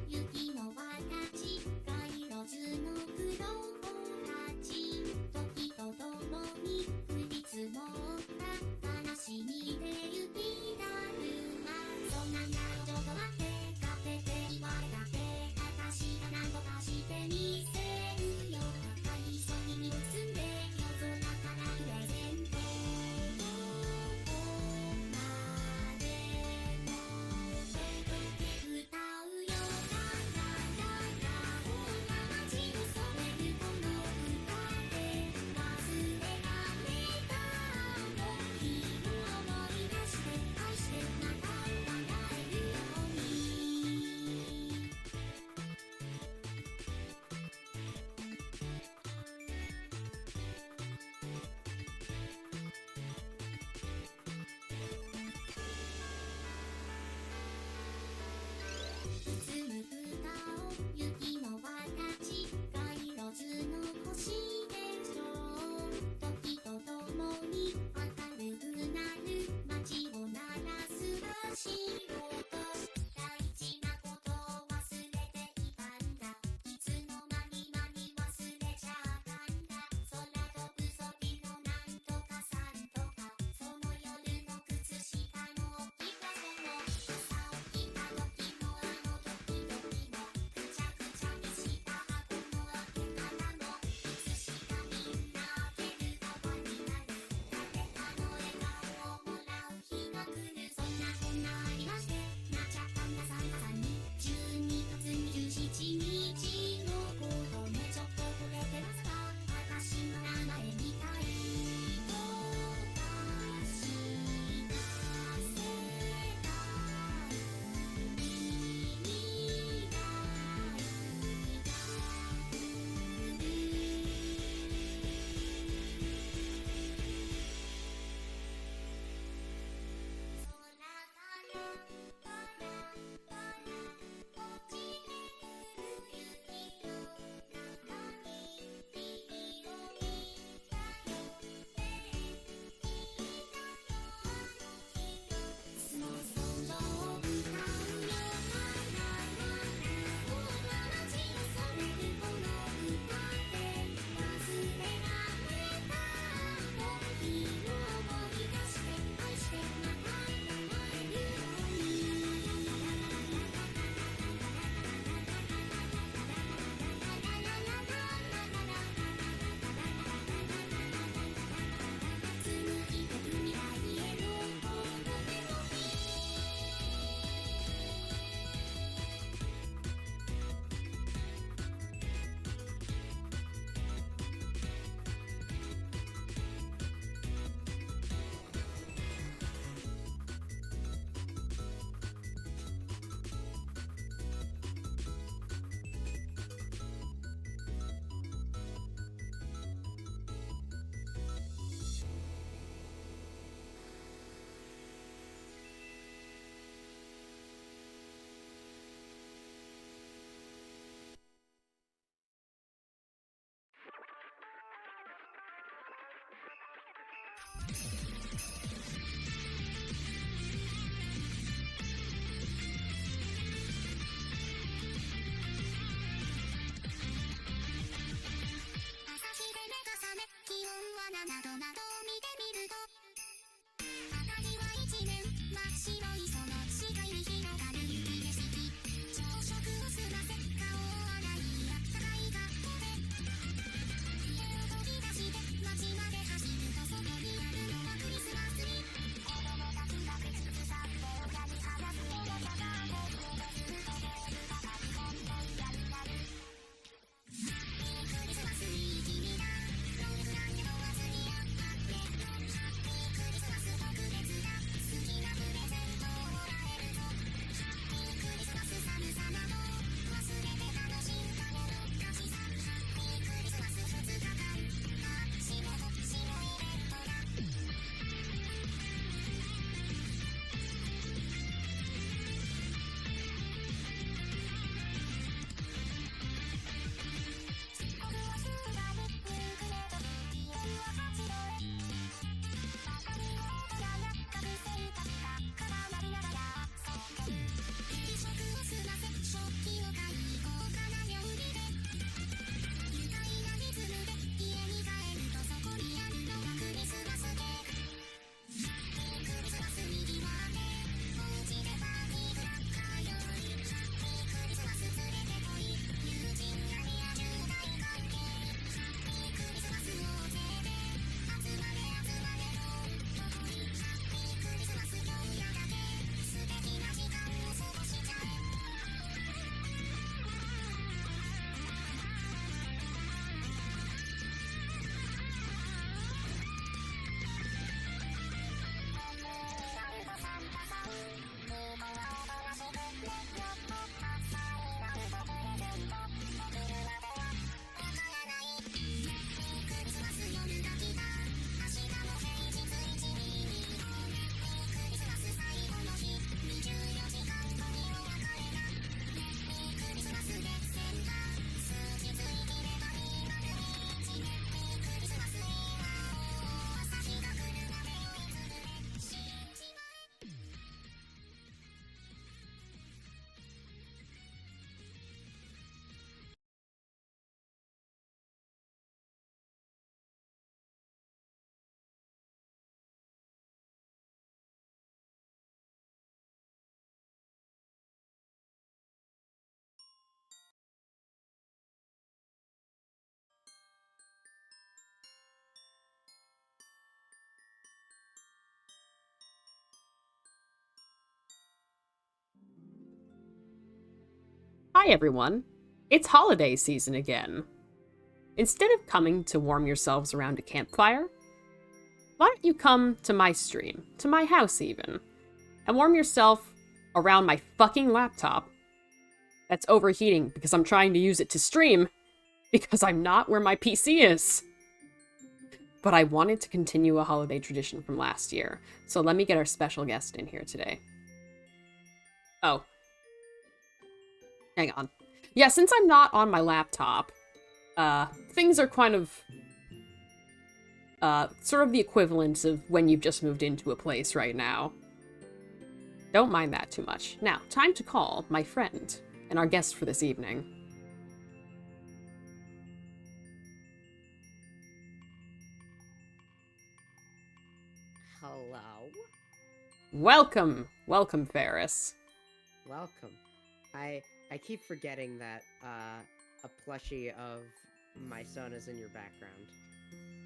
雪の形街路樹の黒子たち時とともに降り積もった悲しみで雪だるまそんなんだよちょっと待って勝手って言われたって私が何とかしてみせるよ高い空に身を包んで夜空からプレゼントどこまでも歌うよララララこんな街を染めるこの歌で忘れられたあの日を思い出して愛してまた笑えるように包む蓋を雪の形街路樹の星でしょう時とともに明るくなる街を鳴らす足音大事なことを忘れていたんだいつの間に忘れちゃったんだ空飛ぶ時のなんとかさんとかその夜の靴下の置き場所も朝起きた時のあの時々もぐちゃぐちゃにした箱の開け方もいつしかみんな開ける側になる誰かの笑顔をもらう日が来るそんなこんなありましてなっちゃったんだサンタさんに12月27日のことねちょっと惚れてますか私の名前みたいとかし出せたい未来が来る空からパラパラ落ちてくる雪の中に君を見たよって言ったよあの人スノーソンドを歌うよララララこんな街を染めるこの歌で忘れられたあの日を思い出して愛してまた笑えるように紡いでく未来へのこのメロディ朝日で目が覚め気温は7度など見てみると辺りは一面真っ白いその視界に広がる雪景色朝食を済ませ顔を洗いあったかい格好で家を飛び出して街まで走るとそこにあるのは Hi everyone, it's holiday season again. Instead of coming to warm yourselves around a campfire, why don't you come to my stream, to my house even, and warm yourself around my fucking laptop that's overheating because I'm trying to use it to stream because I'm not where my PC is. But I wanted to continue a holiday tradition from last year, so let me get our special guest in here today. Oh. Hang on. Yeah, since I'm not on my laptop, things are kind of, sort of the equivalent of when you've just moved into a place right now. Don't mind that too much. Now, time to call my friend and our guest for this evening. Hello? Welcome! Welcome, Ferris. Welcome. I keep forgetting that, a plushie of my son is in your background.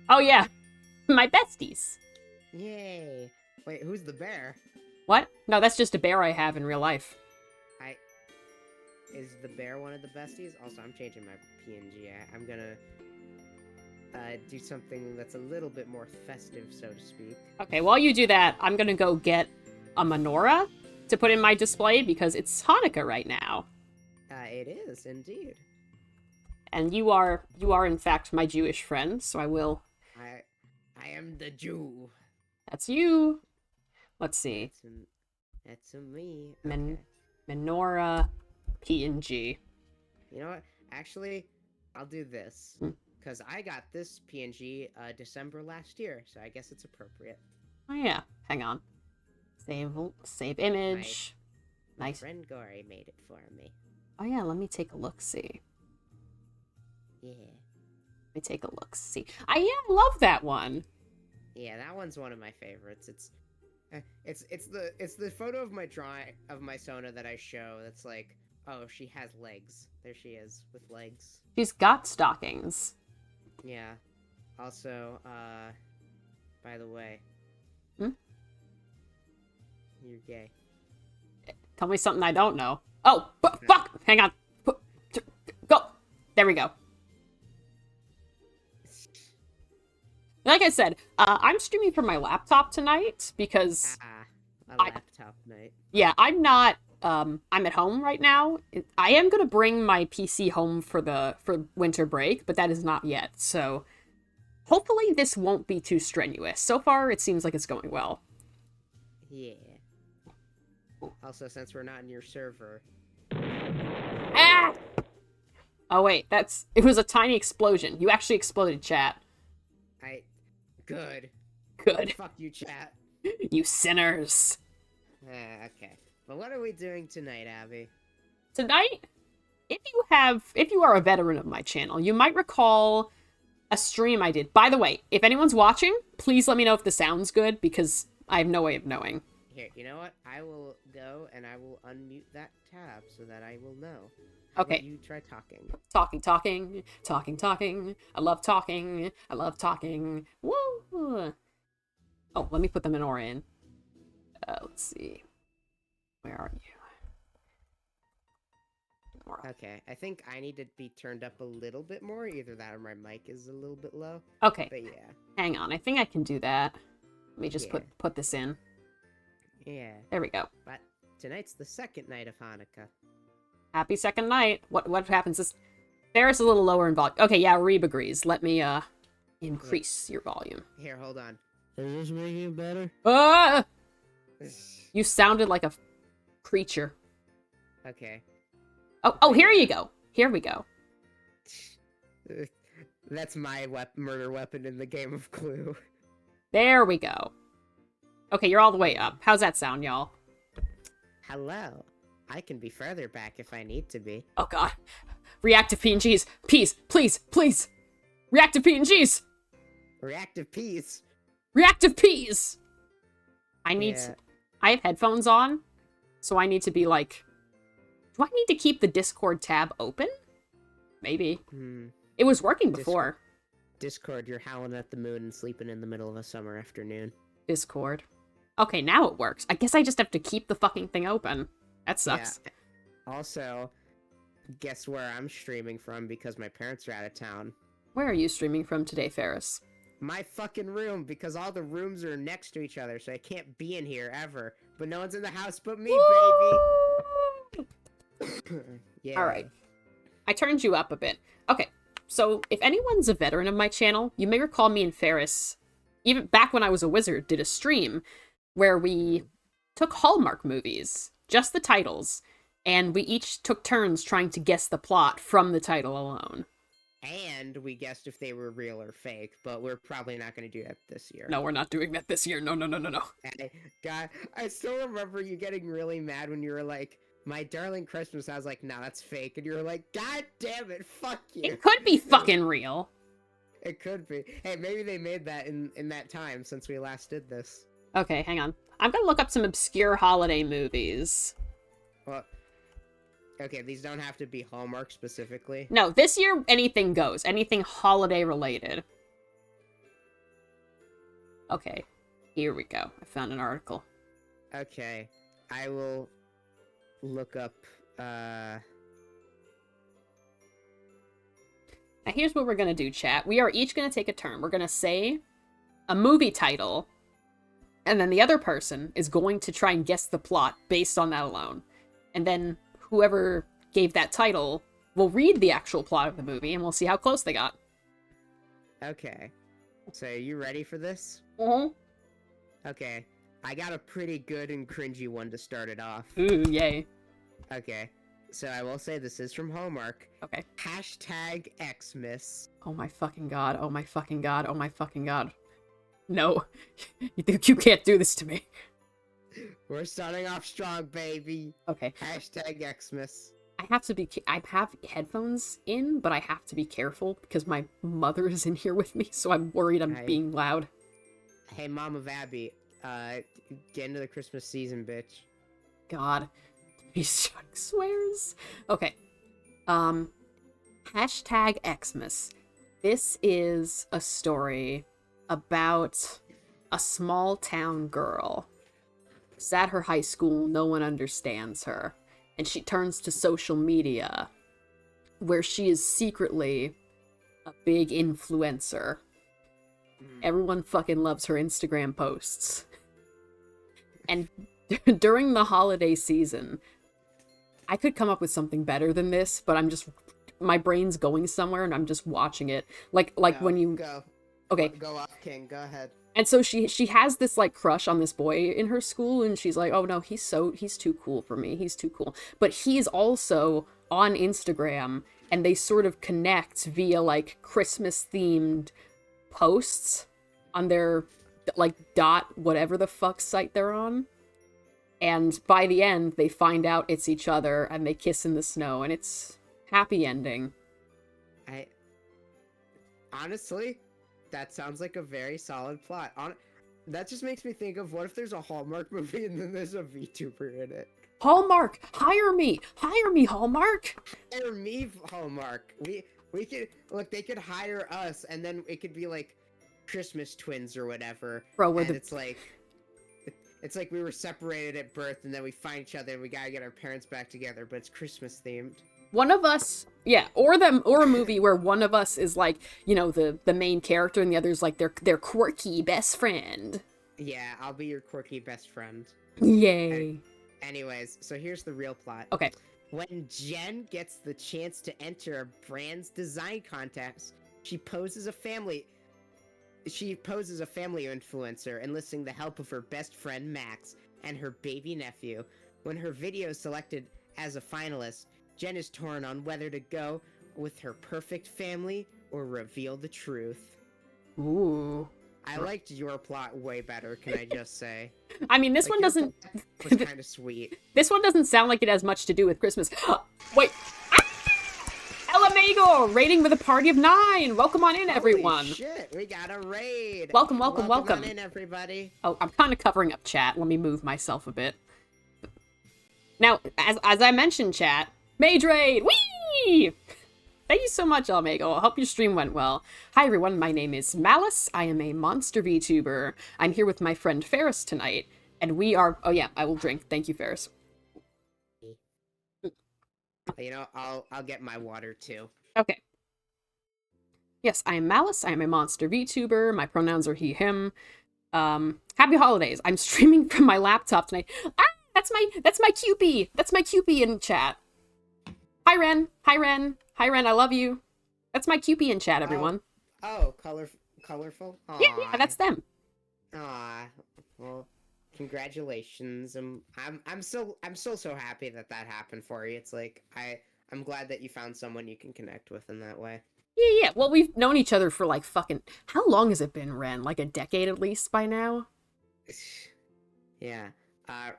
Oh yeah, my besties. Yay! Wait, who's the bear? What? No, that's just a bear I have in real life. Is the bear one of the besties? Also, I'm changing my PNG. I'm gonna, do something that's a little bit more festive, so to speak. Okay, while you do that, I'm gonna go get a menorah to put in my display because it's Hanukkah right now. It is, indeed. And you are in fact my Jewish friend, so I will... I am the Jew. That's you. Let's see. That's me. Menorah PNG. You know what? Actually, I'll do this. Because I got this PNG December last year, so I guess it's appropriate. Oh yeah, hang on. Save image. My Nice. friend Gory made it for me. Oh yeah, let me take a look-see. Yeah. Let me take a look-see. I love that one. Yeah, that one's one of my favorites. It's the photo of my drawing of my Sona that I show. That's like, oh, she has legs. There she is with legs. She's got stockings. Yeah. Also, by the way, Hmm? You're gay. Tell me something I don't know. Oh, fuck! Hang on. Go! There we go. Like I said, I'm streaming from my laptop tonight because... laptop night. Yeah, I'm not... I'm at home right now. I am gonna bring my PC home for winter break, but that is not yet, so... Hopefully this won't be too strenuous. So far, it seems like it's going well. Yeah. Also, since we're not in your server... Ah! Oh wait, it was a tiny explosion. You actually exploded, chat. Good. Good. Fuck you, chat. You sinners. Okay. But what are we doing tonight, Abby? Tonight, if you are a veteran of my channel, you might recall a stream I did. By the way, if anyone's watching, please let me know if the sound's good, because I have no way of knowing. Here, you know what? I will go and I will unmute that tab so that I will know. Okay. You try talking. Talking. I love talking. Woo! Oh, let me put the menorah in. Let's see. Where are you? Menorah. Okay, I think I need to be turned up a little bit more. Either that or my mic is a little bit low. Okay. But yeah. Hang on, I think I can do that. Let me just put this in. Yeah. There we go. But tonight's the second night of Hanukkah. Happy second night. What happens is... Ferris is a little lower in volume. Okay, yeah, Reeb agrees. Let me, increase your volume. Here, hold on. Is this making it better? Ah! You sounded like a creature. Okay. Oh, here you go. Here we go. That's my murder weapon in the game of Clue. There we go. Okay, you're all the way up. How's that sound, y'all? Hello. I can be further back if I need to be. Oh god. Reactive PNGs. Please. Reactive PNGs. Reactive peas. Reactive peas. I have headphones on, so I need to be like... Do I need to keep the Discord tab open? Maybe. It was working before. Discord, you're howling at the moon and sleeping in the middle of a summer afternoon. Discord. Okay, now it works. I guess I just have to keep the fucking thing open. That sucks. Yeah. Also, guess where I'm streaming from because my parents are out of town. Where are you streaming from today, Ferris? My fucking room, because all the rooms are next to each other, so I can't be in here ever. But no one's in the house but me, baby! Yeah. Alright. I turned you up a bit. Okay, so if anyone's a veteran of my channel, you may recall me and Ferris, even back when I was a wizard, did a stream where we took Hallmark movies, just the titles, and we each took turns trying to guess the plot from the title alone. And we guessed if they were real or fake, but we're probably not going to do that this year. No, we're not doing that this year. No. I still remember you getting really mad when you were like, "My darling Christmas." I was like, "Nah, that's fake," and you were like, "God damn it, fuck you." It could be fucking real. It could be. Hey, maybe they made that in that time since we last did this. Okay, hang on. I'm gonna look up some obscure holiday movies. Well, okay, these don't have to be Hallmark specifically. No, this year, anything goes. Anything holiday related. Okay, here we go. I found an article. Okay, I will look up, Now here's what we're gonna do, chat. We are each gonna take a turn. We're gonna say a movie title, and then the other person is going to try and guess the plot based on that alone. And then whoever gave that title will read the actual plot of the movie, and we'll see how close they got. Okay. So, are you ready for this? Mm-hmm. Okay. I got a pretty good and cringy one to start it off. Ooh, yay. Okay. So, I will say this is from Hallmark. Okay. Hashtag Xmas. Oh my fucking god. Oh my fucking god. Oh my fucking god. No. You can't do this to me. We're starting off strong, baby. Okay. Hashtag Xmas. I have headphones in, but I have to be careful because my mother is in here with me, so I'm worried I'm being loud. Hey, Mom of Abby, get into the Christmas season, bitch. God. He's swears. Okay. Hashtag Xmas. This is a story about a small town girl. She's at her high school, no one understands her. And she turns to social media, where she is secretly a big influencer. Everyone fucking loves her Instagram posts. And during the holiday season, I could come up with something better than this, but my brain's going somewhere and I'm just watching it. Like when you... Go. Okay. Go off, King. Go ahead. And so she has this, like, crush on this boy in her school, and she's like, oh no, he's too cool for me, he's too cool. But he's also on Instagram, and they sort of connect via, like, Christmas-themed posts on their, like, dot whatever the fuck site they're on. And by the end, they find out it's each other, and they kiss in the snow, and it's happy ending. Honestly... That sounds like a very solid plot. That just makes me think of what if there's a Hallmark movie and then there's a VTuber in it? Hallmark, hire me, Hallmark. Hire me, Hallmark. We could look. They could hire us, and then it could be like Christmas twins or whatever. Bro, it's like we were separated at birth, and then we find each other, and we gotta get our parents back together. But it's Christmas themed. One of us, yeah, or a movie where one of us is like, you know, the main character and the other's like their quirky best friend. Yeah, I'll be your quirky best friend. Yay. Anyways, so here's the real plot. Okay. When Jen gets the chance to enter a brand's design contest, she poses a family influencer, enlisting the help of her best friend Max and her baby nephew. When her video is selected as a finalist, Jen is torn on whether to go with her perfect family or reveal the truth. Ooh. I liked your plot way better, can I just say? I mean, this one doesn't... was kind of sweet. This one doesn't sound like it has much to do with Christmas. Wait. LMAGO, rating with a party of 9. Welcome on in, everyone. Holy shit, we got a raid. Welcome. Welcome on in, everybody. Oh, I'm kind of covering up chat. Let me move myself a bit. Now, as I mentioned, chat, Mage Raid! Whee! Thank you so much, Almago. I hope your stream went well. Hi, everyone. My name is Malice. I am a monster VTuber. I'm here with my friend Ferris tonight, and we are... Oh, yeah, I will drink. Thank you, Ferris. I'll get my water too. Okay. Yes, I am Malice. I am a monster VTuber. My pronouns are he, him. Happy holidays. I'm streaming from my laptop tonight. Ah, that's my QP. That's my QP in chat. Hi Ren. Hi Ren. Hi Ren. I love you. That's my QP in chat, everyone. Colorful. Aww. Yeah, that's them. Aw. Well, congratulations. I'm so happy that happened for you. It's like I'm glad that you found someone you can connect with in that way. Yeah. Well, we've known each other for like fucking... How long has it been, Ren? Like a decade at least by now? Yeah.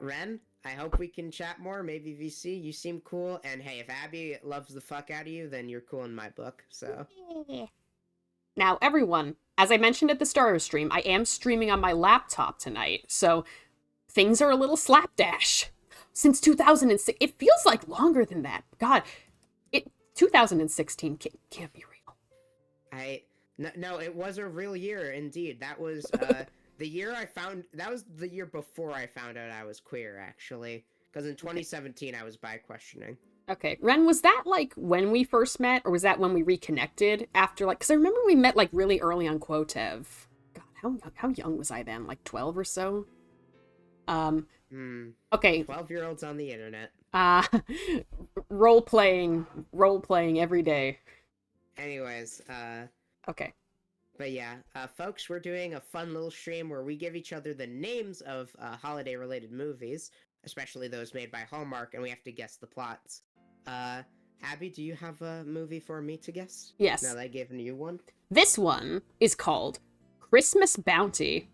Ren, I hope we can chat more. Maybe VC. You seem cool. And hey, if Abby loves the fuck out of you, then you're cool in my book. So. Now, everyone, as I mentioned at the start of the stream, I am streaming on my laptop tonight. So things are a little slapdash. Since 2006, it feels like longer than that. God, 2016 can't be real. No, it was a real year indeed. That was the year that was the year before I found out I was queer, actually. Because in 2017 I was bi-questioning. Okay, Ren, was that like when we first met, or was that when we reconnected after like? Because I remember we met like really early on Quotev. God, how young was I then? Like 12 or so. Okay. 12-year-olds on the internet. Role playing every day. Anyways, okay. But yeah, folks, we're doing a fun little stream where we give each other the names of holiday-related movies, especially those made by Hallmark, and we have to guess the plots. Abby, do you have a movie for me to guess? Yes. Now that I've given you one? This one is called Christmas Bounty.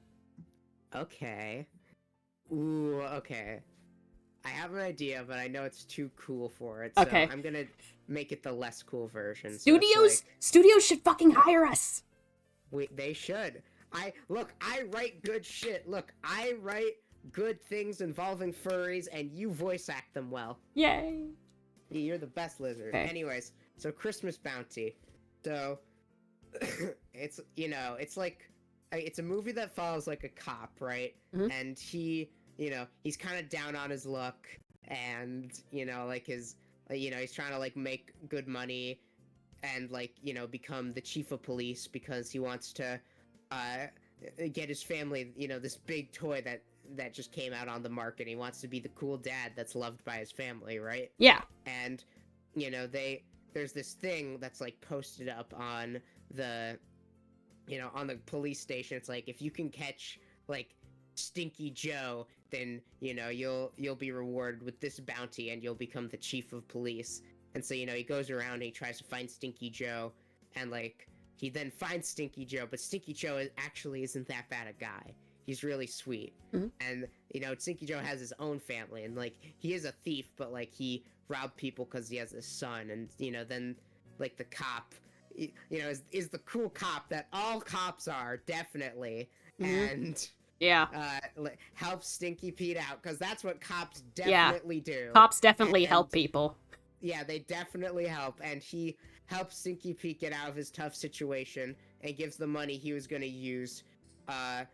Okay. Ooh, okay. I have an idea, but I know it's too cool for it, so okay. I'm gonna make it the less cool version. Studios should fucking hire us. They should. I write good shit. Look, I write good things involving furries, and you voice act them well. Yay. You're the best lizard. Okay. Anyways, so Christmas Bounty. So, it's a movie that follows like a cop, right? Mm-hmm. And he's kind of down on his luck, and he's trying to like make good money and become the chief of police because he wants to get his family this big toy that just came out on the market. He wants to be the cool dad that's loved by his family, right? Yeah. And there's this thing that's like posted up on the police station. It's like, if you can catch like Stinky Joe, then you'll be rewarded with this bounty and you'll become the chief of police. And so he goes around and he tries to find Stinky Joe, and like he then finds Stinky Joe, but Stinky Joe actually isn't that bad a guy. He's really sweet. Mm-hmm. And Stinky Joe has his own family, and like he is a thief, but like he robbed people because he has a son. And then like the cop is the cool cop that all cops are, definitely. Mm-hmm. And yeah, helps Stinky Pete out, because that's what cops definitely do. Cops definitely help people. Yeah, they definitely help, and he helps Stinky Pete get out of his tough situation and gives the money he was going to use on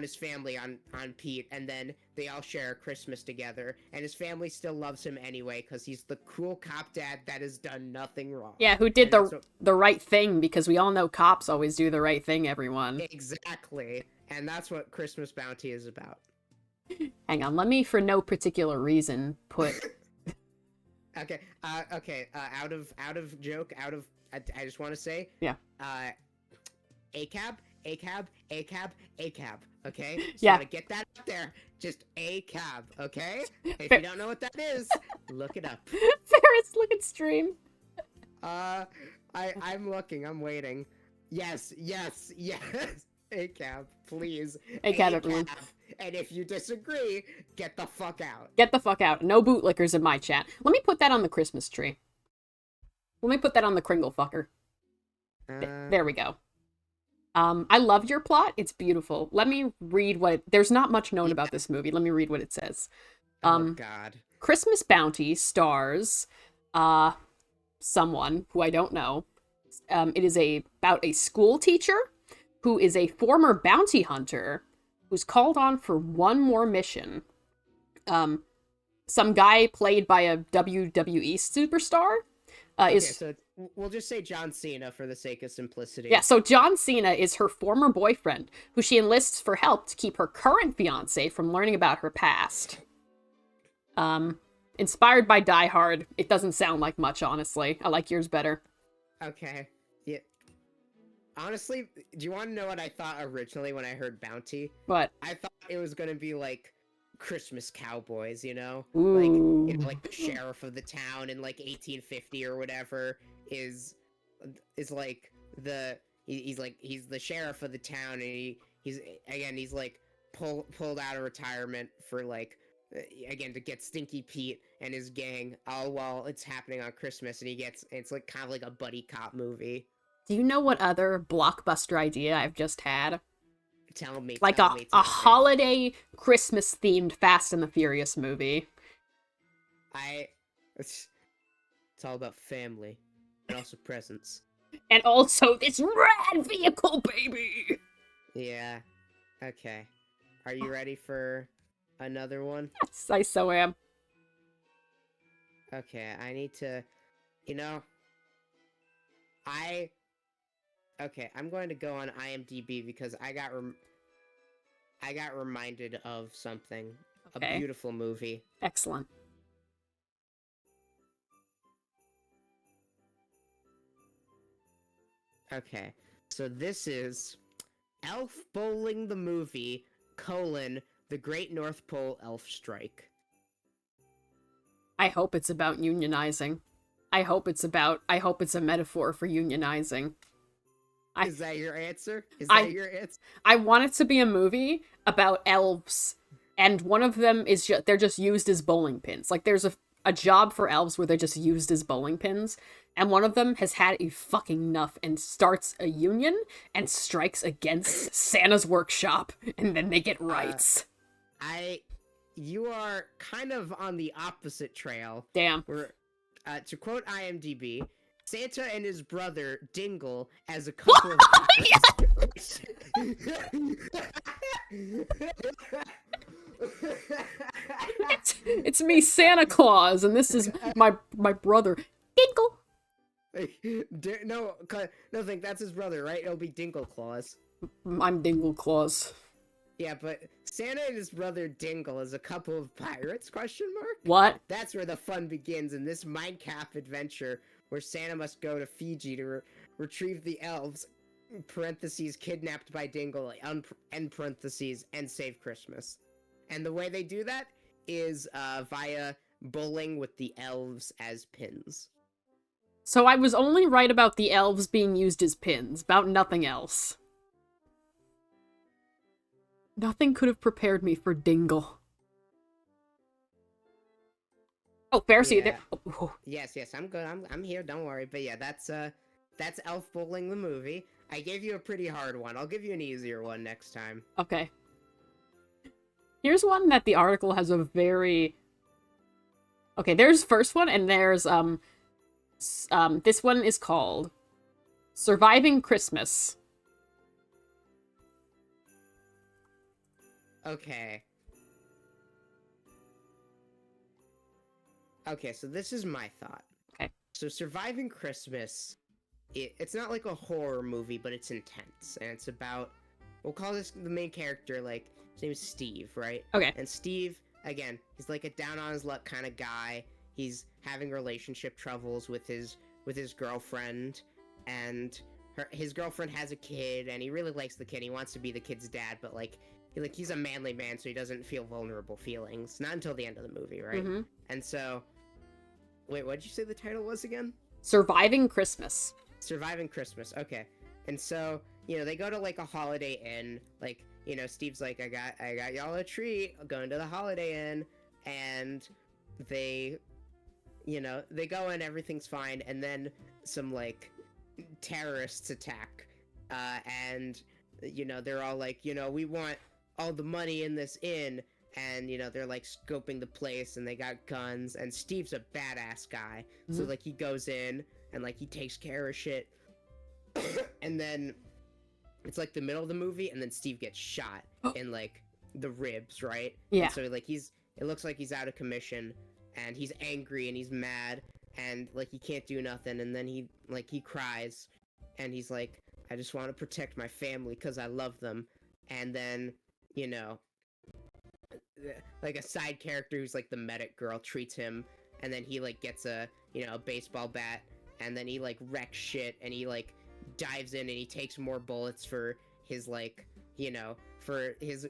his family on Pete, and then they all share a Christmas together, and his family still loves him anyway because he's the cool cop dad that has done nothing wrong. Yeah, who did the right thing, because we all know cops always do the right thing, everyone. Exactly, and that's what Christmas Bounty is about. Hang on, let me, for no particular reason, put... Okay, out of joke, I just want to say... Yeah. ACAB, okay? Just yeah. want to get that out there. Just ACAB, okay? If you don't know what that is, look it up. Ferris, look at stream. I'm looking, I'm waiting. Yes. ACAB, please. ACAB, everyone. And if you disagree, get the fuck out. Get the fuck out. No bootlickers in my chat. Let me put that on the Christmas tree. Let me put that on the Kringle fucker. There we go. I love your plot. It's beautiful. Let me read there's not much known about this movie. Let me read what it says. Oh, God. Christmas Bounty stars someone who I don't know. It is about a school teacher who is a former bounty hunter who's called on for one more mission. some guy played by a WWE superstar. Okay, Is so we'll just say John Cena for the sake of simplicity. Yeah, so John Cena is her former boyfriend, who she enlists for help to keep her current fiance from learning about her past. Inspired by Die Hard, it doesn't sound like much, honestly. I like yours better. Okay. Yeah. Honestly, do you want to know what I thought originally when I heard Bounty? But I thought it was gonna be like Christmas cowboys, you know? ooh. Like the sheriff of the town in like 1850 or whatever is like he's the sheriff of the town, and he's like pulled out of retirement for like again to get Stinky Pete and his gang all while it's happening on Christmas, and it's like kind of like a buddy cop movie. Do you know what other blockbuster idea I've just had? Tell me, Like tell me, a tell me. holiday Christmas themed Fast and the Furious movie. It's all about family and also presents. And also this rad vehicle, baby! Yeah. Okay. Are you ready for another one? Yes, I so am. Okay, I need to, okay, I'm going to go on IMDb because I got reminded of something. Okay. A beautiful movie. Excellent. Okay, so this is Elf Bowling the Movie, The Great North Pole Elf Strike. I hope it's about unionizing. I hope it's a metaphor for unionizing. Is that your answer? Is that your answer? I want it to be a movie about elves, and one of them is they're just used as bowling pins. Like there's a job for elves where they're just used as bowling pins, and one of them has had a fucking enough and starts a union and strikes against Santa's workshop, and then they get rights. You are kind of on the opposite trail. Damn. Where, to quote IMDb, Santa and his brother Dingle as a couple of it's me, Santa Claus, and this is my brother Dingle. No, think that's his brother, right? It'll be Dingle Claus. I'm Dingle Claus. Yeah, but Santa and his brother Dingle as a couple of pirates? ? What? That's where the fun begins in this Minecraft adventure, where Santa must go to Fiji to retrieve the elves (kidnapped by Dingle) end parentheses, and save Christmas. And the way they do that is via bowling with the elves as pins. So I was only right about the elves being used as pins, about nothing else. Nothing could have prepared me for Dingle. Oh, Pharisee, Yeah. Oh. Yes, I'm good. I'm here. Don't worry. But yeah, that's Elf Bowling the movie. I gave you a pretty hard one. I'll give you an easier one next time. Okay. Here's one that the article has a very... Okay, there's first one, and there's, this one is called Surviving Christmas. Okay. Okay, so this is my thought. Okay. So Surviving Christmas, it's not like a horror movie, but it's intense. And it's about, we'll call this the main character, like, his name is Steve, right? Okay. And Steve, again, he's like a down-on-his-luck kind of guy. He's having relationship troubles with his girlfriend, and his girlfriend has a kid, and he really likes the kid. He wants to be the kid's dad, but, he's a manly man, so he doesn't feel vulnerable feelings. Not until the end of the movie, right? Mm-hmm. And so... Wait, what did you say the title was again? Surviving Christmas. Surviving Christmas, okay. And so, they go to, a Holiday Inn. Steve's like, I got y'all a treat. I'm going to the Holiday Inn. And they go in, everything's fine. And then some, terrorists attack. And, they're all like, we want all the money in this inn, and they're scoping the place, and they got guns, and Steve's a badass guy, so he goes in and he takes care of shit. And then it's the middle of the movie, and then Steve gets shot in the ribs, right? Yeah. And so it looks like he's out of commission, and he's angry and he's mad, and like he can't do nothing, and then he cries, and he's like, I just want to protect my family because I love them, and then like a side character who's like the medic girl treats him, and then he like gets a a baseball bat, and then he like wrecks shit, and he like dives in and he takes more bullets for his like for his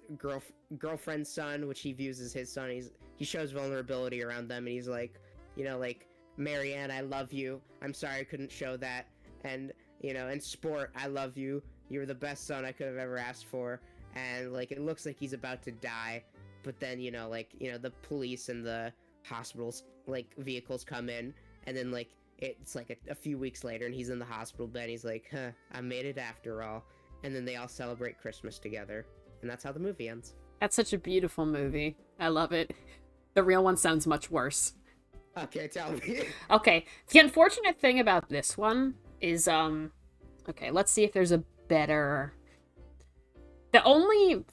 girlfriend's son, which he views as his son. He shows vulnerability around them, and he's like, like, Marianne, I love you. I'm sorry I couldn't show that. And and Sport, I love you. You're the best son I could have ever asked for. And like it looks like he's about to die, but then the police and the hospitals like vehicles come in, and then like it's like a few weeks later, and he's in the hospital bed. And he's like, huh, I made it after all. And then they all celebrate Christmas together. And that's how the movie ends. That's such a beautiful movie. I love it. The real one sounds much worse. Okay, tell me. Okay, the unfortunate thing about this one is, okay, let's see if there's a better... The only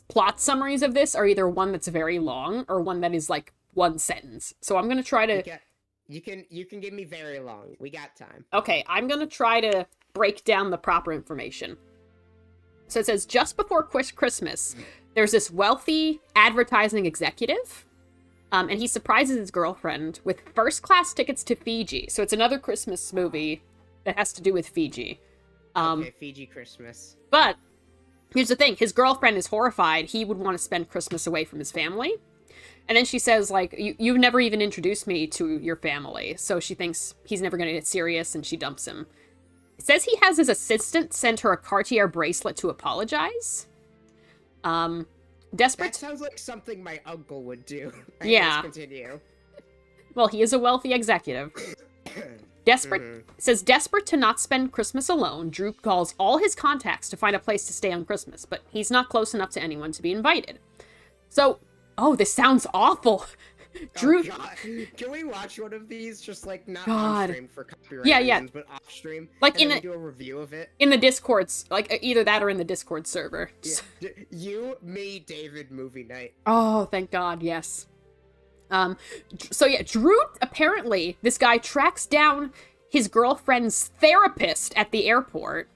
plot summaries of this are either one that's very long or one that is like one sentence. So I'm gonna try to... You can give me very long. We got time. Okay, I'm gonna try to break down the proper information. So it says, just before Christmas, there's this wealthy advertising executive, and he surprises his girlfriend with first-class tickets to Fiji. So it's another Christmas movie that has to do with Fiji. Okay, Fiji Christmas. But here's the thing. His girlfriend is horrified. He would want to spend Christmas away from his family. And then she says, like, you've never even introduced me to your family. So she thinks he's never going to get serious, and she dumps him. It says he has his assistant send her a Cartier bracelet to apologize. Desperate. That sounds like something my uncle would do. Yeah. Continue. Well, he is a wealthy executive. Desperate. It says, desperate to not spend Christmas alone, Drew calls all his contacts to find a place to stay on Christmas, but he's not close enough to anyone to be invited. So, oh, this sounds awful. Drew. Oh, God. Can we watch one of these? Just like not God. on stream for copyright reasons, but off stream. Like and then do a review of it. In the Discords, like either that or in the Discord server. Yeah. You, me, David, movie night. Oh, thank God, yes. So yeah, Drew, apparently, this guy tracks down his girlfriend's therapist at the airport.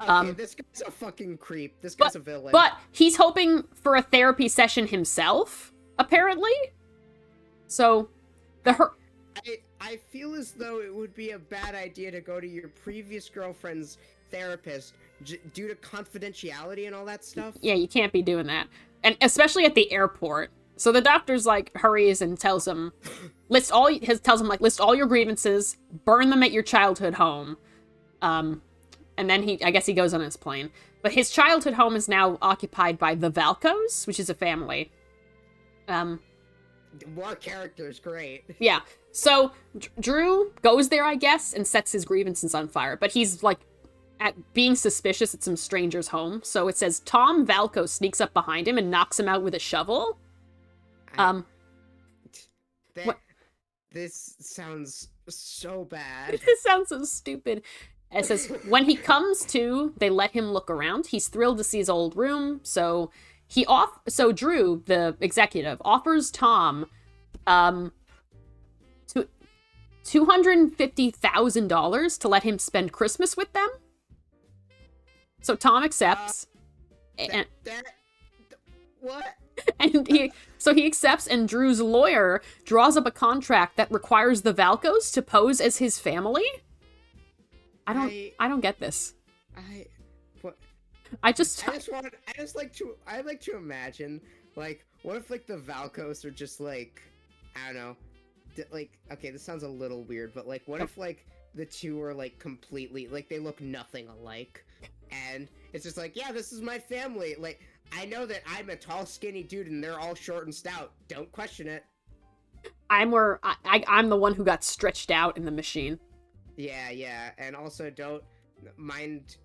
Okay, this guy's a fucking creep. This guy's a villain. But he's hoping for a therapy session himself, apparently. So, I feel as though it would be a bad idea to go to your previous girlfriend's therapist due to confidentiality and all that stuff. Yeah, you can't be doing that. And especially at the airport. So the doctor's like hurries and tells him, list all your grievances, burn them at your childhood home. And then I guess he goes on his plane. But his childhood home is now occupied by the Valcos, which is a family. More characters, great. Yeah. So Drew goes there, I guess, and sets his grievances on fire. But he's like being suspicious at some stranger's home. So it says Tom Valco sneaks up behind him and knocks him out with a shovel. This sounds so bad. This sounds so stupid. It says when he comes to, they let him look around. He's thrilled to see his old room. So Drew, the executive, offers Tom $250,000 to let him spend Christmas with them. So Tom accepts. What? And he accepts, and Drew's lawyer draws up a contract that requires the Valcos to pose as his family. I don't get this. I like to imagine, like, what if, like, the Valcos are just, like, I don't know, like, okay, this sounds a little weird, but, like, what if, like, the two are, like, completely, like, they look nothing alike, and it's just like, yeah, this is my family, like, I know that I'm a tall, skinny dude, and they're all short and stout, don't question it. I'm the one who got stretched out in the machine. Yeah, and also don't mind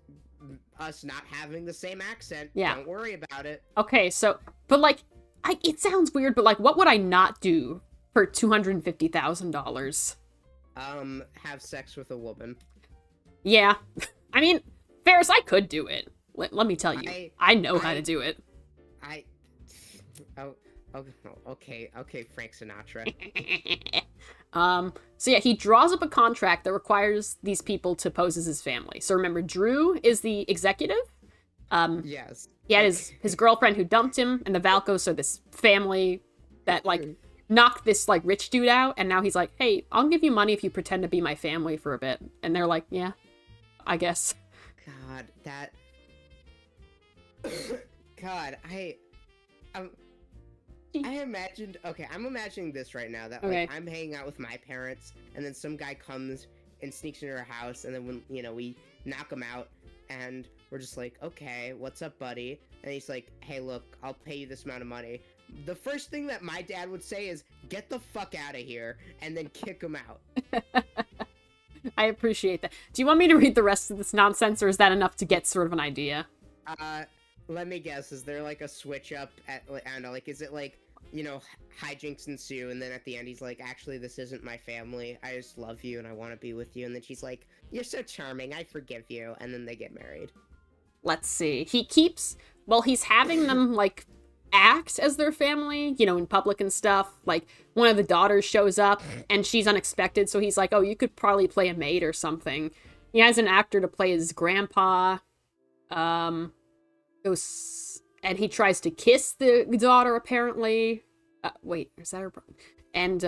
us not having the same accent. Yeah. Don't worry about it. Okay, so, but like, it sounds weird, but like, what would I not do for $250,000? Have sex with a woman. Yeah. I mean, Ferris, I could do it. Let me tell you. I know how to do it. Okay, Frank Sinatra. So yeah, he draws up a contract that requires these people to pose as his family. So remember, Drew is the executive. Yes. He had Okay. his girlfriend who dumped him, and the Valkos are this family that like knocked this like rich dude out, and now he's like, hey, I'll give you money if you pretend to be my family for a bit. And they're like, yeah, I guess. God, that. God, um, I imagined. Okay, I'm imagining this right now. That Okay. like I'm hanging out with my parents, and then some guy comes and sneaks into our house, and then when we knock him out, and we're just like, okay, what's up, buddy? And he's like, hey, look, I'll pay you this amount of money. The first thing that my dad would say is, get the fuck out of here, and then kick him out. I appreciate that. Do you want me to read the rest of this nonsense, or is that enough to get sort of an idea? Let me guess. Is there like a switch up at? I don't know. Like, is it like hijinks ensue, and then at the end he's like, actually, this isn't my family. I just love you and I want to be with you. And then she's like, you're so charming. I forgive you. And then they get married. Let's see. He's having them like act as their family, in public and stuff. Like one of the daughters shows up and she's unexpected, so he's like, oh, you could probably play a maid or something. He has an actor to play his grandpa. And he tries to kiss the daughter, apparently. Wait, is that her? And,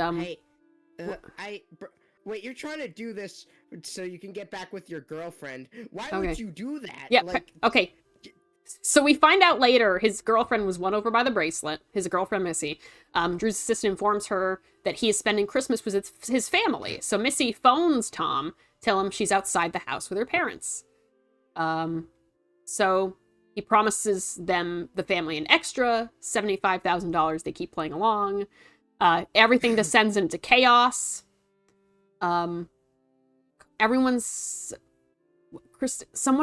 wait, you're trying to do this so you can get back with your girlfriend. Why Okay. would you do that? Yeah, Like, okay. So we find out later his girlfriend was won over by the bracelet, his girlfriend Missy. Drew's assistant informs her that he is spending Christmas with his family. So Missy phones Tom, tell him she's outside the house with her parents. So he promises them, the family, an extra $75,000. They keep playing along. Everything descends into chaos. Someone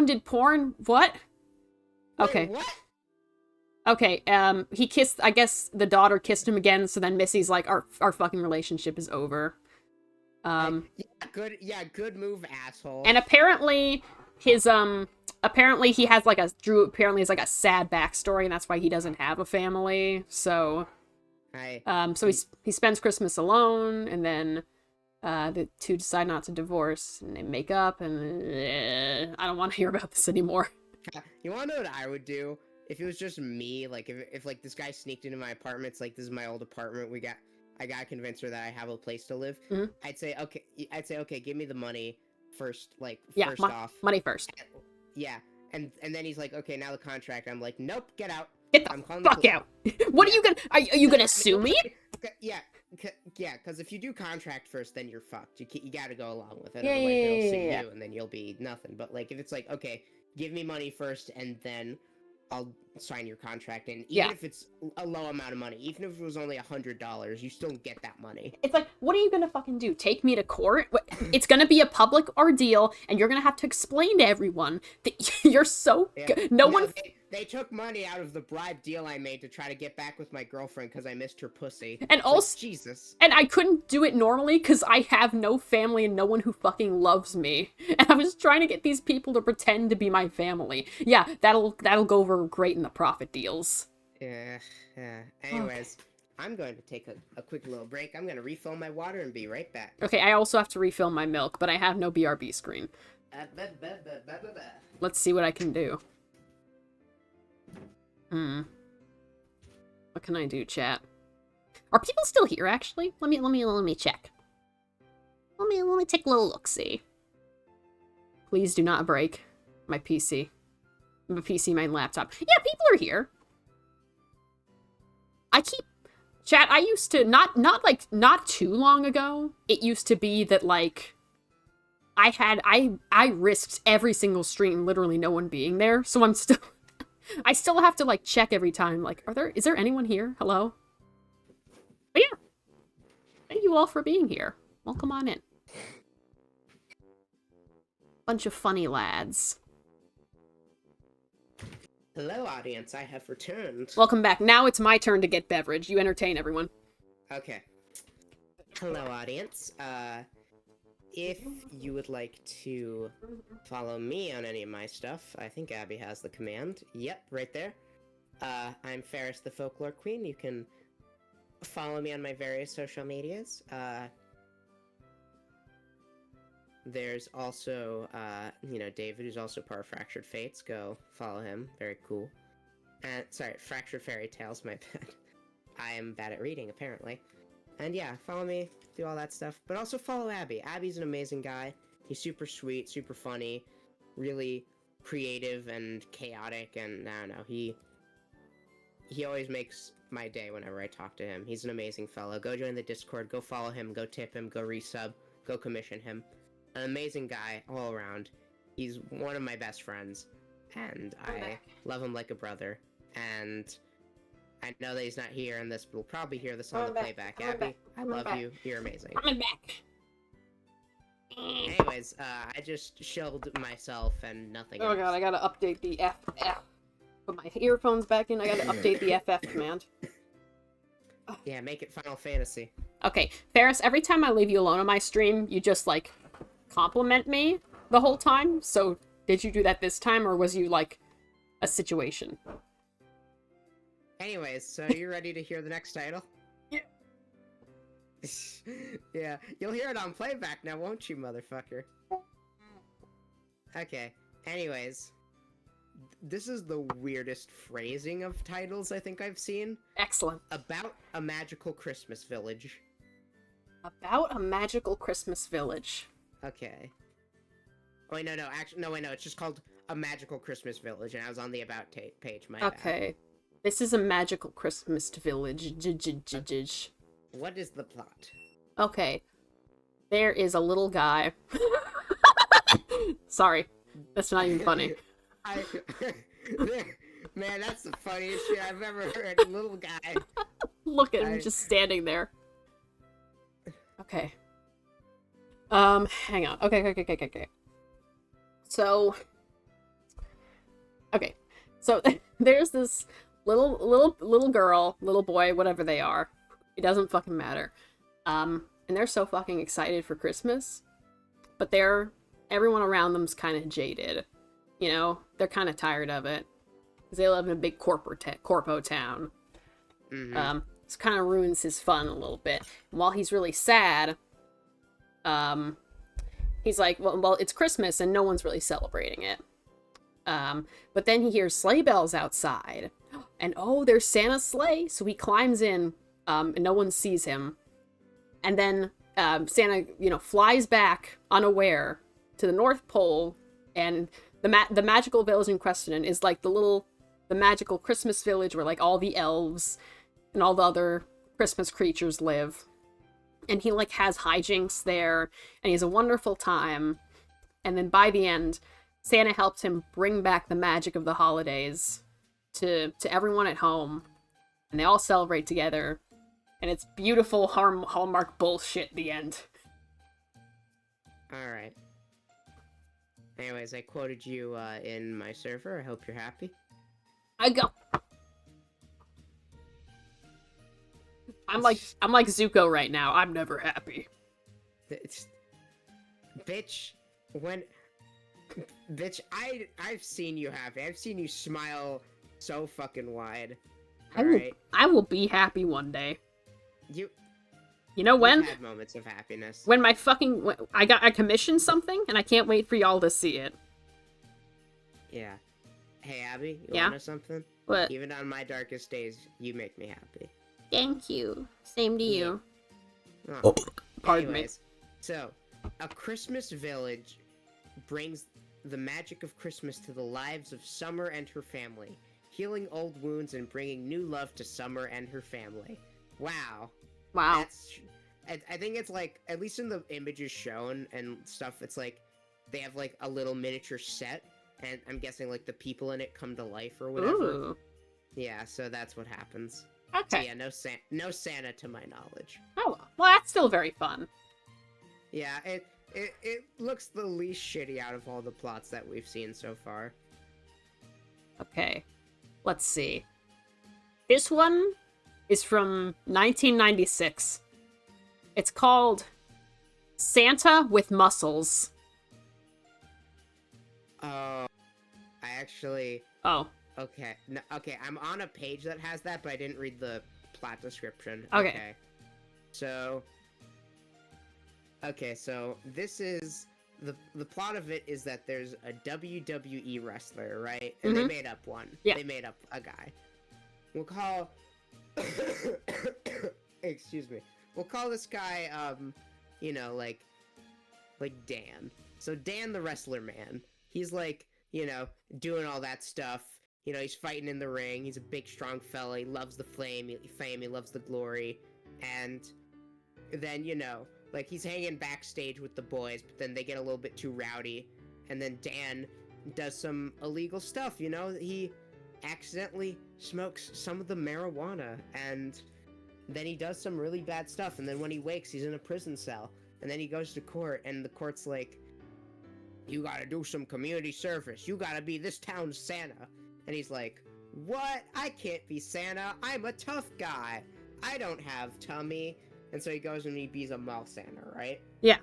did porn? What? Okay. wait, what? Okay, he kissed, I guess the daughter kissed him again, so then Missy's like, our fucking relationship is over. Good move, asshole. And apparently Drew apparently has like a sad backstory, and that's why he doesn't have a family. So, so he spends Christmas alone, and then the two decide not to divorce, and they make up, and I don't want to hear about this anymore. You want to know what I would do if it was just me? Like if like this guy sneaked into my apartment. It's like, this is my old apartment. I gotta convince her that I have a place to live. Mm-hmm. I'd say okay, give me the money first. Like first off, money first. Yeah, and then he's like, okay, now the contract. I'm like, nope, get out. Get the fuck out. What are you gonna? Are you gonna sue me? Yeah, because if you do contract first, then you're fucked. You gotta go along with it. Yeah, Otherwise, they'll sue yeah. you, and then you'll be nothing. But like, if it's like, okay, give me money first, and then I'll sign your contract. And even if it's a low amount of money, even if it was only $100, you still get that money. It's like, what are you gonna fucking do? Take me to court? It's gonna be a public ordeal, and you're gonna have to explain to everyone that you're so good. They took money out of the bribe deal I made to try to get back with my girlfriend because I missed her pussy. And also, Jesus. And I couldn't do it normally because I have no family and no one who fucking loves me. And I was trying to get these people to pretend to be my family. Yeah, that'll go over great in the profit deals. Yeah. Anyways, I'm going to take a quick little break. I'm going to refill my water and be right back. Okay, I also have to refill my milk, but I have no BRB screen. Let's see what I can do. What can I do, chat? Are people still here, actually? Let me check. Let me take a little look-see. Please do not break my PC. My PC, my laptop. Yeah, people are here. Chat, I used to, not too long ago, it used to be that, like, I risked every single stream, literally no one being there, so I still have to, like, check every time, like, is there anyone here? Hello? But yeah. Thank you all for being here. Welcome on in. Bunch of funny lads. Hello, audience. I have returned. Welcome back. Now it's my turn to get beverage. You entertain everyone. Okay. Hello, audience. If you would like to follow me on any of my stuff, I think Abby has the command. Yep, right there. I'm Ferris the Folklore Queen. You can follow me on my various social medias. There's also, David, who's also part of Fractured Fates. Go follow him. Very cool. And, sorry, Fractured Fairy Tales, my bad. I am bad at reading, apparently. And yeah, follow me, do all that stuff. But also follow Abby. Abby's an amazing guy. He's super sweet, super funny, really creative and chaotic, and I don't know, he always makes my day whenever I talk to him. He's an amazing fellow. Go join the Discord, go follow him, go tip him, go resub, go commission him. An amazing guy all around. He's one of my best friends, and I love him like a brother. And I know that he's not here in this, but we'll probably hear this on the playback. Abby, I love you. You're amazing. Coming back. Anyways, I just shelled myself and nothing else. Oh god, I gotta update the FF. Put my earphones back in, I gotta update the FF command. Yeah, make it Final Fantasy. Okay, Ferris, every time I leave you alone on my stream, you just, like, compliment me the whole time. So, did you do that this time, or was you, like, a situation? Anyways, so you ready to hear the next title? Yeah. Yeah, you'll hear it on playback now, won't you, motherfucker? Okay, anyways. This is the weirdest phrasing of titles I think I've seen. Excellent. About a Magical Christmas Village. About a Magical Christmas Village. Okay. Wait, no, it's just called A Magical Christmas Village, and I was on the About page, my bad. Okay. This is a magical Christmas village. What is the plot? Okay. There is a little guy. Sorry. That's not even funny. Man, that's the funniest shit I've ever heard. Little guy. Look at him just standing there. Okay. Hang on. Okay. So, there's this little girl, little boy, whatever they are. It doesn't fucking matter. And they're so fucking excited for Christmas, but everyone around them's kind of jaded. You know, they're kind of tired of it because they live in a big corpo town. Mm-hmm. This kind of ruins his fun a little bit. And while he's really sad, he's like, well, it's Christmas and no one's really celebrating it. But then he hears sleigh bells outside, and oh, there's Santa's sleigh. So he climbs in, and no one sees him. And then Santa, flies back unaware to the North Pole, and the magical village in question is like the magical Christmas village where like all the elves and all the other Christmas creatures live. And he like has hijinks there, and he has a wonderful time. And then by the end, Santa helps him bring back the magic of the holidays to everyone at home, and they all celebrate together. And it's beautiful Hallmark bullshit. The end. All right. Anyways, I quoted you in my server. I hope you're happy. I'm like Zuko right now. I'm never happy. Bitch, I've seen you happy. I've seen you smile so fucking wide. I will be happy one day. You know when? You've had moments of happiness. When I commissioned something, and I can't wait for y'all to see it. Yeah. Hey, Abby, you Yeah? want to know something? What? Even on my darkest days, you make me happy. Thank you. Same to you. Oh. Pardon Anyways, so, a Christmas village brings the magic of Christmas to the lives of Summer and her family, healing old wounds and bringing new love to Summer and her family. Wow. Wow. I think it's like, at least in the images shown and stuff, it's like, they have like a little miniature set, and I'm guessing like the people in it come to life or whatever. Ooh. Yeah, so that's what happens. Okay. So yeah, no Santa to my knowledge. Oh, well, that's still very fun. Yeah, it looks the least shitty out of all the plots that we've seen so far. Okay. Let's see. This one is from 1996. It's called Santa with Muscles. Oh, I actually... Oh. Okay, no, okay, I'm on a page that has that, but I didn't read the plot description. Okay. So this is the plot of it is that there's a WWE wrestler, right? And they made up one. Yeah. They made up a guy. We'll call excuse me. We'll call this guy like Dan. So Dan the wrestler man. He's like, doing all that stuff. He's fighting in the ring. He's a big, strong fella. He loves the fame. He loves the glory. And then, like, he's hanging backstage with the boys, but then they get a little bit too rowdy. And then Dan does some illegal stuff, He accidentally smokes some of the marijuana. And then he does some really bad stuff. And then when he wakes, he's in a prison cell. And then he goes to court, and the court's like, you gotta do some community service. You gotta be this town's Santa. And he's like, what? I can't be Santa. I'm a tough guy. I don't have tummy. And so he goes and he bees a mall Santa, right? Yeah.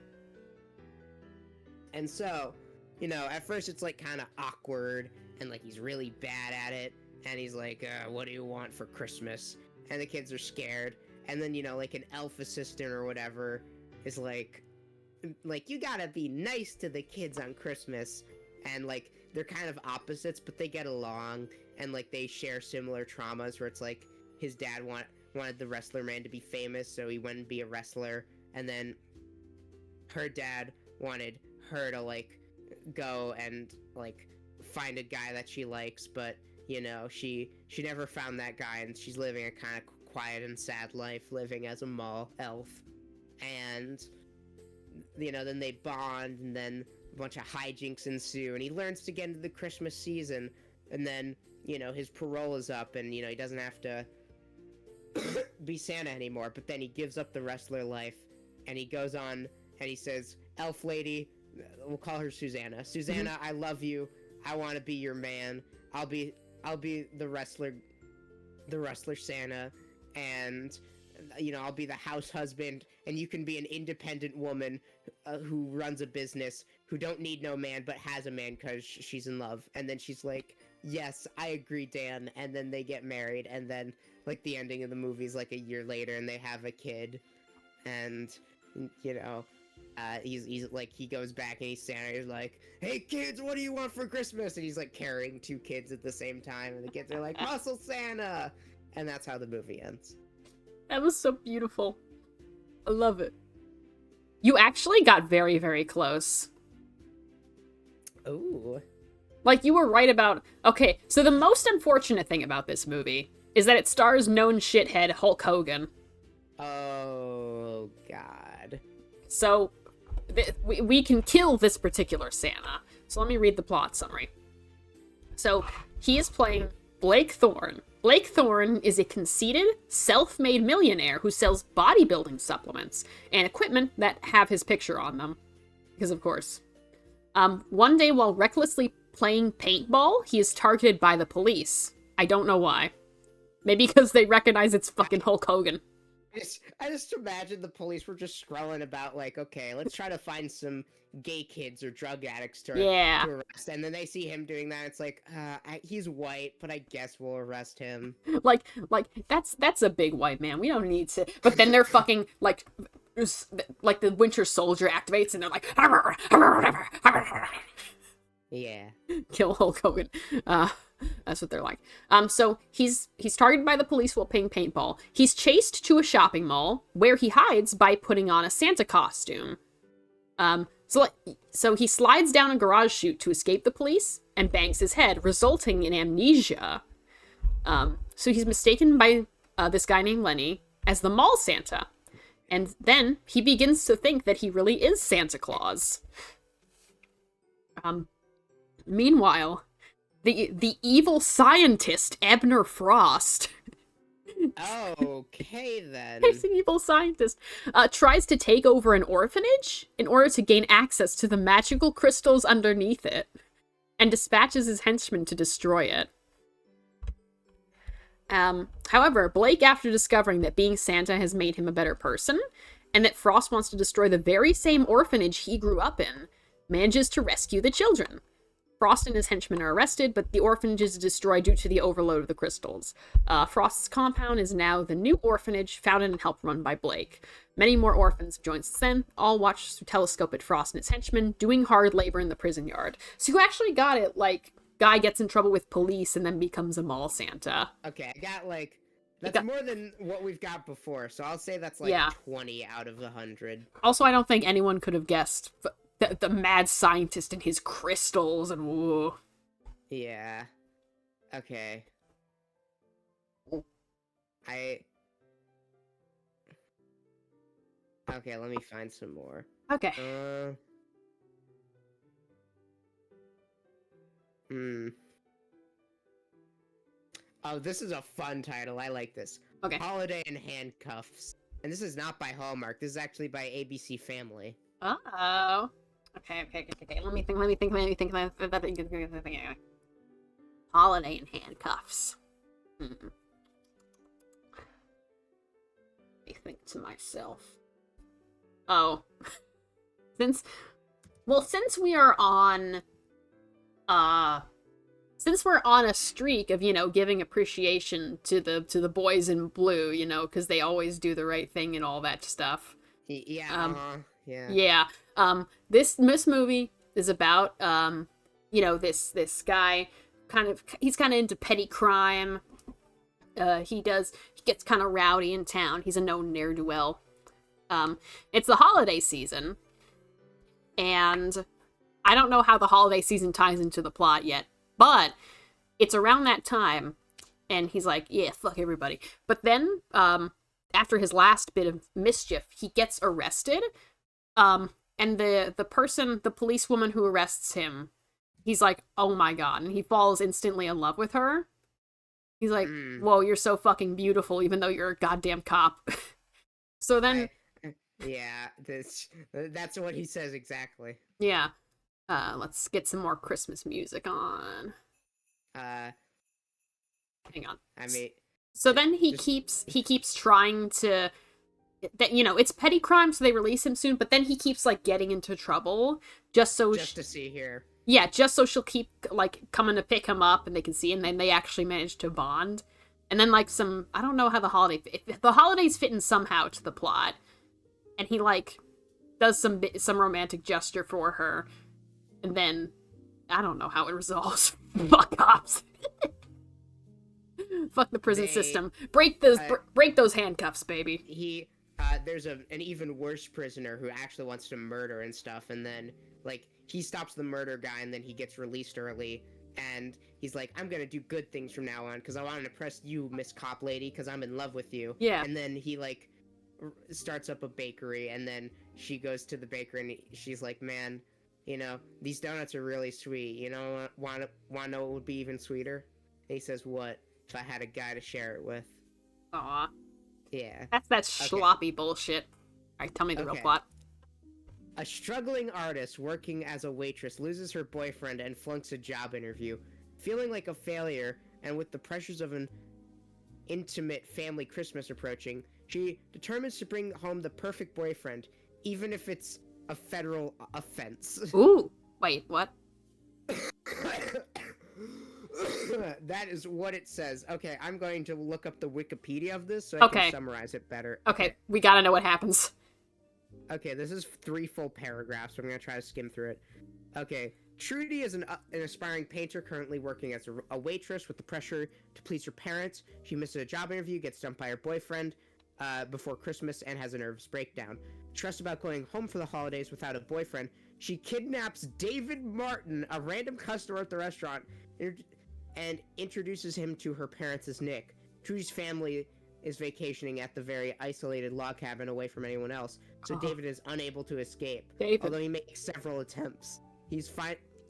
And so, at first it's like kind of awkward and like he's really bad at it. And he's like, what do you want for Christmas? And the kids are scared. And then, like an elf assistant or whatever is like, you gotta be nice to the kids on Christmas. And like, they're kind of opposites, but they get along. And like, they share similar traumas where it's like, his dad wanted the wrestler man to be famous, so he went and be a wrestler. And then her dad wanted her to like go and like find a guy that she likes, but she never found that guy, and she's living a kind of quiet and sad life living as a mall elf. And then they bond, and then a bunch of hijinks ensue, and he learns to get into the Christmas season. And then his parole is up, and he doesn't have to be Santa anymore, but then he gives up the wrestler life, and he goes on and he says, elf lady, we'll call her Susanna. Susanna, I love you. I want to be your man. I'll be the wrestler Santa, and I'll be the house husband, and you can be an independent woman who runs a business, who don't need no man but has a man because she's in love. And then she's like, yes, I agree, Dan. And then they get married, and then like the ending of the movie is like a year later, and they have a kid. And he's like, he goes back and he's Santa. He's like, hey kids, what do you want for Christmas? And he's like carrying two kids at the same time, and the kids are like, muscle Santa. And that's how the movie ends. That was so beautiful. I love it. You actually got very, very close. Ooh. Like, you were right about... Okay, so the most unfortunate thing about this movie is that it stars known shithead Hulk Hogan. Oh, God. So, we can kill this particular Santa. So let me read the plot summary. So, he is playing Blake Thorne. Blake Thorne is a conceited, self-made millionaire who sells bodybuilding supplements and equipment that have his picture on them. Because, of course. One day, while recklessly playing paintball, he is targeted by the police. I don't know why. Maybe because they recognize it's fucking Hulk Hogan. I just imagine the police were just scrolling about like, okay, let's try to find some gay kids or drug addicts to arrest. And then they see him doing that. It's like, he's white, but I guess we'll arrest him. Like that's a big white man. We don't need to. But then they're fucking like the Winter Soldier activates, and they're like, yeah, kill Hulk Hogan. That's what they're like. So he's targeted by the police while playing paintball. He's chased to a shopping mall where he hides by putting on a Santa costume. So he slides down a garage chute to escape the police and bangs his head, resulting in amnesia. So he's mistaken by this guy named Lenny as the mall Santa. And then he begins to think that he really is Santa Claus. Meanwhile, the evil scientist, Abner Frost. Okay, then. He's an evil scientist. Tries to take over an orphanage in order to gain access to the magical crystals underneath it, and dispatches his henchmen to destroy it. However, Blake, after discovering that being Santa has made him a better person, and that Frost wants to destroy the very same orphanage he grew up in, manages to rescue the children. Frost and his henchmen are arrested, but the orphanage is destroyed due to the overload of the crystals. Frost's compound is now the new orphanage, founded and helped run by Blake. Many more orphans have joined since then, all watch through telescope at Frost and his henchmen, doing hard labor in the prison yard. So you actually got it, like, guy gets in trouble with police and then becomes a mall Santa. Okay, I got, like, that's more than what we've got before, so I'll say that's, like, 20 out of 100. Also, I don't think anyone could have guessed the mad scientist and his crystals and woo. Yeah. Okay. Okay, let me find some more. Okay. Oh, this is a fun title. I like this. Okay. Holiday in Handcuffs. And this is not by Hallmark. This is actually by ABC Family. Oh. Okay. Let me think. Holiday in Handcuffs. I think to myself. Oh. Since we are on a streak of, giving appreciation to the boys in blue, because they always do the right thing and all that stuff. Yeah. Yeah. This movie is about, this guy he's kind of into petty crime. He gets kind of rowdy in town. He's a known ne'er-do-well. It's the holiday season, and I don't know how the holiday season ties into the plot yet, but it's around that time, and he's like, yeah, fuck everybody. But then, after his last bit of mischief, he gets arrested, and the policewoman who arrests him, he's like, oh my god, and he falls instantly in love with her. He's like, whoa, you're so fucking beautiful, even though you're a goddamn cop. So then... that's what he says exactly. Yeah. Let's get some more Christmas music on. Hang on. So then he keeps trying to... it's petty crime, so they release him soon, but then he keeps, like, getting into trouble, just to see her. Yeah, just so she'll keep, like, coming to pick him up, and they can see, and then they actually manage to bond. And then, like, I don't know how the holidays fit in somehow to the plot. And he, like, does some romantic gesture for her. And then, I don't know how it resolves. Fuck cops. Fuck the prison system. Break those handcuffs, baby. There's an even worse prisoner who actually wants to murder and stuff, and then, like, he stops the murder guy, and then he gets released early, and he's like, I'm gonna do good things from now on, because I want to impress you, Miss Cop Lady, because I'm in love with you. Yeah. And then he, like, starts up a bakery, and then she goes to the baker, and she's like, man, these donuts are really sweet, want to know what would be even sweeter? And he says, what? If I had a guy to share it with. Aw. Yeah. That's sloppy bullshit. Alright, tell me the real plot. A struggling artist working as a waitress loses her boyfriend and flunks a job interview. Feeling like a failure, and with the pressures of an intimate family Christmas approaching, she determines to bring home the perfect boyfriend, even if it's a federal offense. Ooh, wait, what? That is what it says. Okay, I'm going to look up the Wikipedia of this so I can summarize it better. Okay, we gotta know what happens. Okay, this is 3 full paragraphs, so I'm going to try to skim through it. Okay, Trudy is an aspiring painter currently working as a waitress with the pressure to please her parents. She misses a job interview, gets dumped by her boyfriend before Christmas, and has a nervous breakdown. Stressed about going home for the holidays without a boyfriend, she kidnaps David Martin, a random customer at the restaurant, and introduces him to her parents as Nick. Trudy's family is vacationing at the very isolated log cabin away from anyone else, so David is unable to escape, although he makes several attempts. He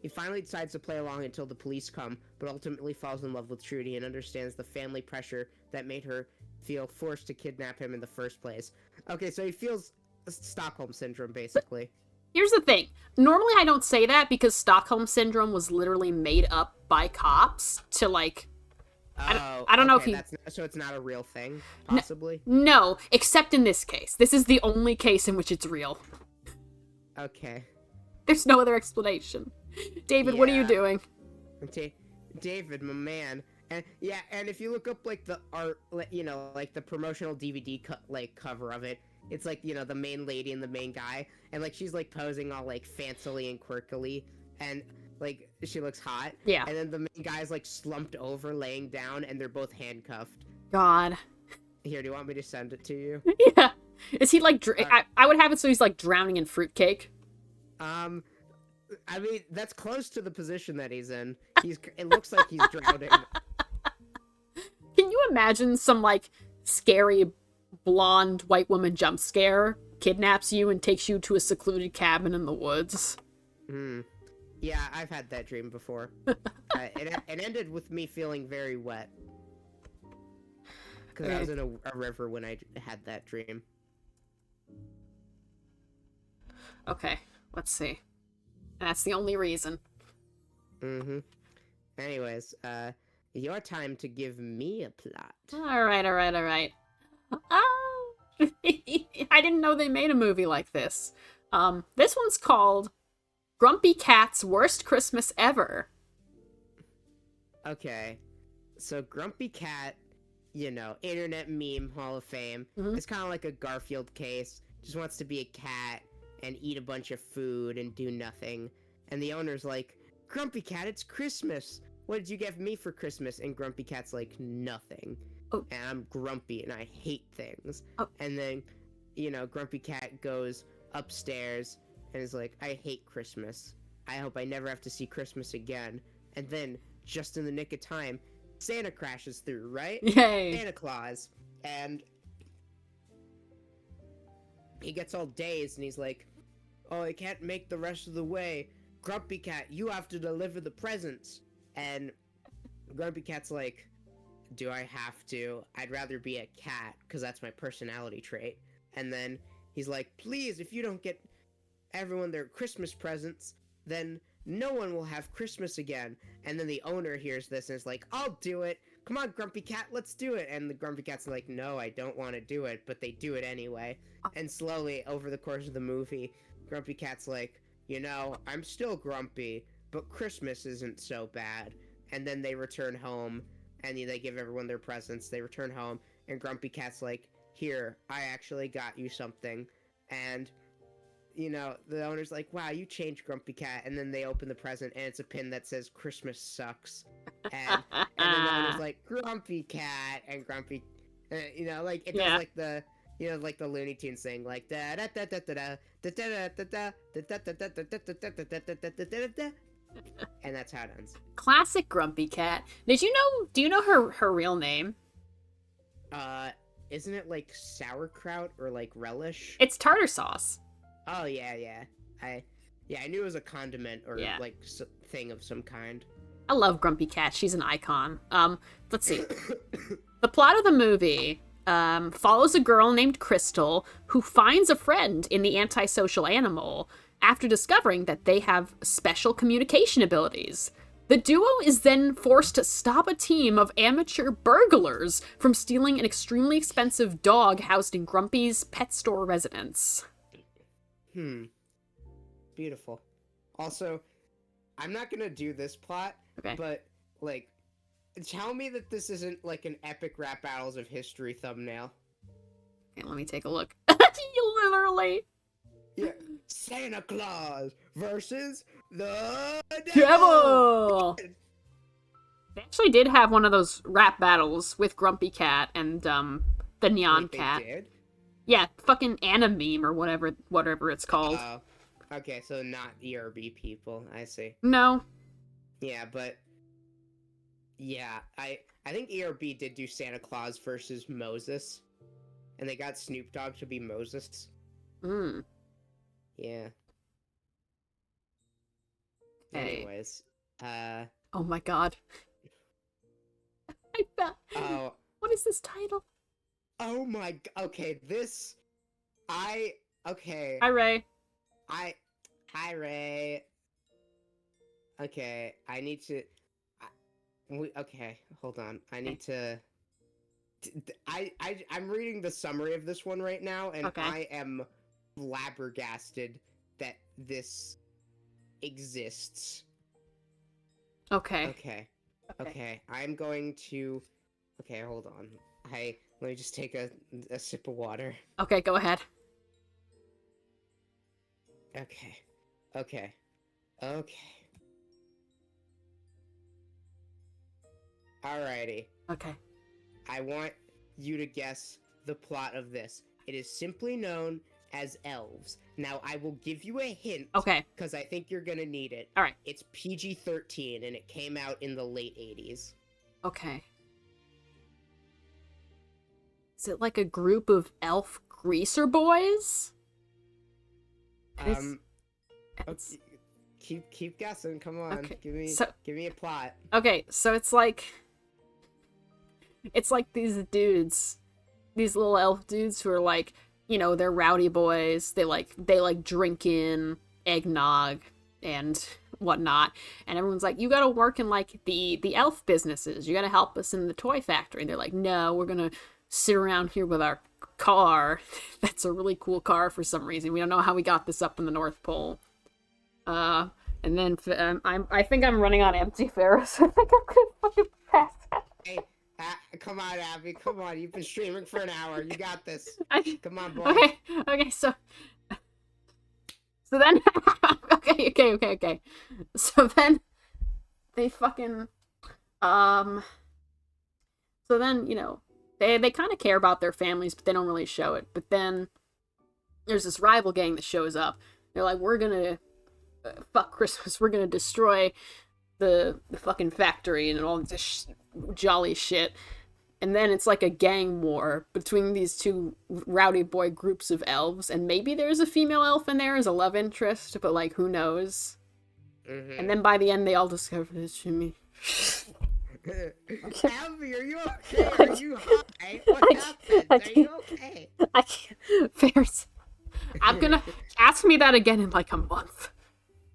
finally decides to play along until the police come, but ultimately falls in love with Trudy and understands the family pressure that made her feel forced to kidnap him in the first place. Okay, so he feels Stockholm Syndrome, basically. Here's the thing. Normally I don't say that because Stockholm Syndrome was literally made up by cops to, like... I don't know if so it's not a real thing, possibly? No, except in this case. This is the only case in which it's real. Okay. There's no other explanation. David, what are you Yeah. doing? David, my man. And yeah, and if you look up like the art, you know, like the promotional DVD like cover of it, it's like, you know, the main lady and the main guy, and like she's like posing all like fancily and quirkily, and like she looks hot. Yeah. And then the main guy's like slumped over, laying down, and they're both handcuffed. God. Here, do you want me to send it to you? Yeah. Is he like? I would have it so he's like drowning in fruitcake. I mean, that's close to the position that he's in. It looks like he's drowning. Can you imagine some like scary blonde white woman jump scare kidnaps you and takes you to a secluded cabin in the woods? Yeah, I've had that dream before. It ended with me feeling very wet. Because I was in a river when I had that dream. Okay, let's see. That's the only reason. Anyways, your time to give me a plot. Alright. Oh! I didn't know they made a movie like this. This one's called Grumpy Cat's Worst Christmas Ever. Okay, so Grumpy Cat, you know, internet meme Hall of Fame. It's kind of like a Garfield case. Just wants to be a cat and eat a bunch of food and do nothing. And the owner's like, Grumpy Cat, it's Christmas. What did you get me for Christmas? And Grumpy Cat's like, nothing. Oh. And I'm grumpy and I hate things. Oh. And then, you know, Grumpy Cat goes upstairs and is like, I hate Christmas. I hope I never have to see Christmas again. And then, just in the nick of time, Santa crashes through, right? Yay! Santa Claus. And he gets all dazed and he's like, oh, I can't make the rest of the way. Grumpy Cat, you have to deliver the presents. And Grumpy Cat's like, do I have to? I'd rather be a cat, because that's my personality trait. And then he's like, please, if you don't get everyone their Christmas presents, then no one will have Christmas again. And then the owner hears this and is like, I'll do it. Come on, Grumpy Cat, let's do it. And the Grumpy Cat's like, no, I don't want to do it, but they do it anyway. And slowly, over the course of the movie, Grumpy Cat's like, you know, I'm still grumpy, but Christmas isn't so bad. And then they return home, and they give everyone their presents. They return home, and Grumpy Cat's like, here, I actually got you something. And, you know, the owner's like, wow, you changed, Grumpy Cat. And then they open the present, and it's a pin that says, Christmas sucks. And then the owner's like, Grumpy Cat, and Grumpy, you know, like, it does like the, you know, like the Looney Tunes thing, like da da da da da da da da da da da, and that's how it ends. Classic Grumpy Cat. Do you know her real name? Isn't it like sauerkraut or like relish? It's tartar sauce. Oh yeah. I knew it was a condiment or like thing of some kind. I love Grumpy Cat. She's an icon. Let's see. The plot of the movie follows a girl named Crystal who finds a friend in the antisocial animal after discovering that they have special communication abilities. The duo is then forced to stop a team of amateur burglars from stealing an extremely expensive dog housed in Grumpy's pet store residence. Beautiful. Also, I'm not gonna do this plot, but, like, tell me that this isn't, like, an epic rap battles of history thumbnail. Okay, let me take a look. You literally... Yeah. Santa Claus versus the devil! They actually did have one of those rap battles with Grumpy Cat and, the Neon Cat. They did? Yeah, fucking Anime or whatever it's called. Oh. Okay, so not ERB people, I see. No. Yeah, but... Yeah, I think ERB did do Santa Claus versus Moses. And they got Snoop Dogg to be Moses. Yeah. Hey. Anyways, Oh my god. Oh. What is this title? Oh my... Okay, this... Okay. Hi, Ray. Hi, Ray. Okay, I need to... Okay, hold on. I need to... I'm reading the summary of this one right now, and I am flabbergasted that this exists. Okay. Okay. I'm going to. Okay, hold on. Let me just take a sip of water. Okay, go ahead. Okay. Alrighty. Okay. I want you to guess the plot of this. It is simply known as Elves. Now, I will give you a hint. Okay. Because I think you're gonna need it. All right. It's PG-13, and it came out in the late 80s. Okay. Is it like a group of elf greaser boys? It's- Keep guessing. Come on, Okay, give me a plot. Okay, so it's like these dudes, these little elf dudes who are like, you know, they're rowdy boys. They like drinking eggnog and whatnot, and everyone's like, you gotta work in like the elf businesses. You gotta help us in the toy factory. And they're like, no, we're gonna sit around here with our car. That's a really cool car for some reason. We don't know how we got this up in the North Pole. And then I think I'm running on empty, Ferris. I think I'm gonna fucking pass out. Hey, come on, Abby. Come on. You've been streaming for an hour. You got this. Come on, boy. Okay. So then, okay. So then they fucking so then, you know, they kind of care about their families, but they don't really show it. But then there's this rival gang that shows up. They're like, we're gonna fuck Christmas. We're gonna destroy the fucking factory and all this jolly shit. And then it's like a gang war between these two rowdy boy groups of elves, and maybe there's a female elf in there as a love interest, but like, who knows? Mm-hmm. And then by the end, they all discover it's Jimmy. Abby, are you okay? Are you high? What happened? Are you okay? I can't. Ferris, I'm gonna ask me that again in like a month.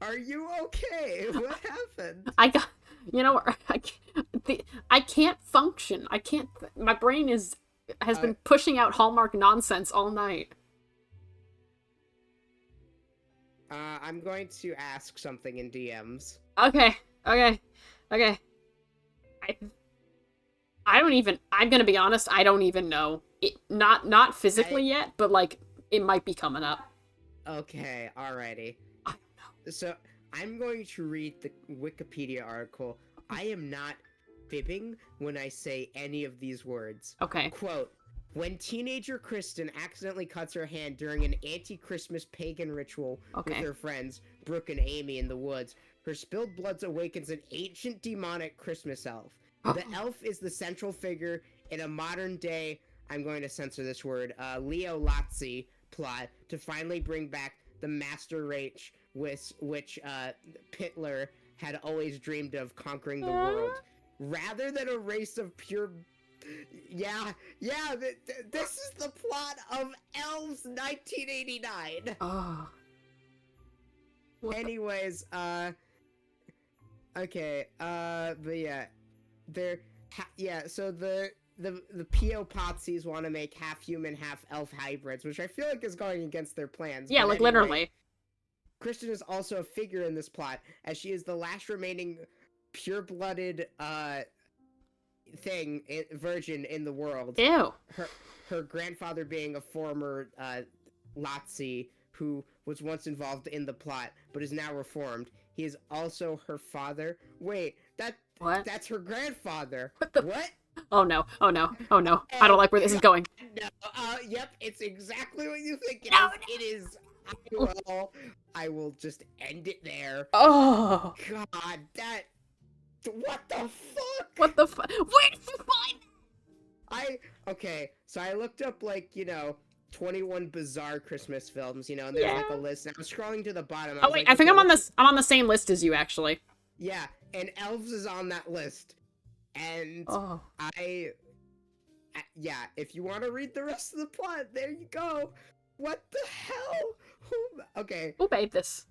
Are you okay? What happened? I got, you know, I can't function. I can't. My brain has been pushing out Hallmark nonsense all night. I'm going to ask something in DMs. Okay. I don't even. I'm gonna be honest. I don't even know. It not physically yet, but like it might be coming up. Okay. Alrighty. I don't know. So I'm going to read the Wikipedia article. I am not fibbing when I say any of these words. Okay. Quote, when teenager Kristen accidentally cuts her hand during an anti-Christmas pagan ritual with her friends, Brooke and Amy, in the woods, her spilled blood awakens an ancient demonic Christmas elf. The elf is the central figure in a modern-day, I'm going to censor this word, Leo Lazzi plot to finally bring back the master race which Pitler had always dreamed of conquering the world. Rather than a race of pure... Yeah, this is the plot of Elves 1989! Oh. Anyways, okay, but yeah, so the P.O. Potsies want to make half human, half elf hybrids, which I feel like is going against their plans. Yeah, but like anyway, literally. Kristen is also a figure in this plot, as she is the last remaining pure-blooded, virgin in the world. Ew. Her grandfather being a former, Lazzi, who was once involved in the plot, but is now reformed. He is also her father. Wait, What? That's her grandfather. What? Oh no. I don't like where this is going. No, yep, it's exactly what you think it No, is. It is. I will just end it there. Oh. God, what the fuck? What the fuck? Where did you find Okay, so I looked up, 21 bizarre Christmas films, and there's a list, and I'm scrolling to the bottom. Oh wait, I think I'm on the same list as you, actually. Yeah, and Elves is on that list. And if you want to read the rest of the plot, there you go. What the hell? Okay. Who made this?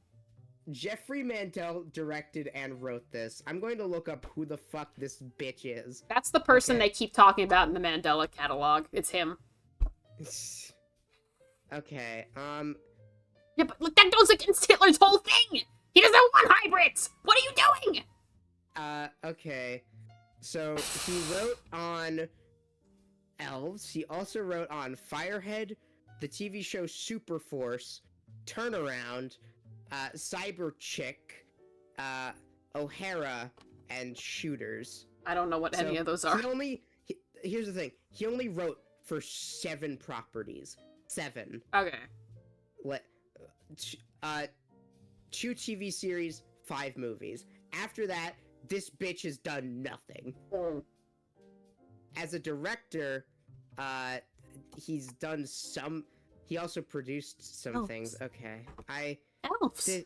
Jeffrey Mandel directed and wrote this. I'm going to look up who the fuck this bitch is. That's the person they keep talking about in the Mandela catalog. It's him. Okay, Yeah, but look, that goes against Hitler's whole thing! He doesn't want hybrids! What are you doing? Okay. So, he wrote on Elves. He also wrote on Firehead, the TV show Super Force, Turnaround, Cyber Chick, O'Hara, and Shooters. I don't know what any So, of those are. Here's the thing. He only wrote for 7 properties. 7. Okay. What? 2 TV series, 5 movies. After that, this bitch has done nothing. As a director, he's done some. He also produced some things. Okay, Elves. The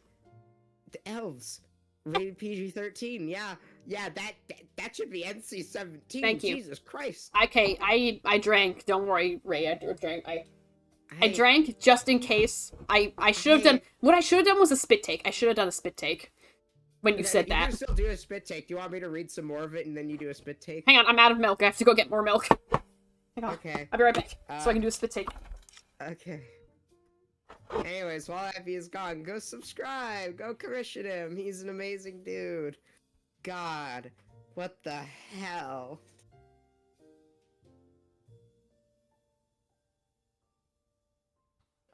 Elves, rated PG-13. Yeah, that should be NC-17. Thank you. Jesus Christ. Okay, I drank. Don't worry, Ray. I drank. I drank just in case. I should have done. What I should have done was a spit take. I should have done a spit take when you said You that. can still do a spit take. Do you want me to read some more of it and then you do a spit take? Hang on, I'm out of milk. I have to go get more milk. Hang on. Okay. I'll be right back so I can do a spit take. Okay. Anyways, while Abby is gone, go subscribe. Go commission him. He's an amazing dude. God, what the hell?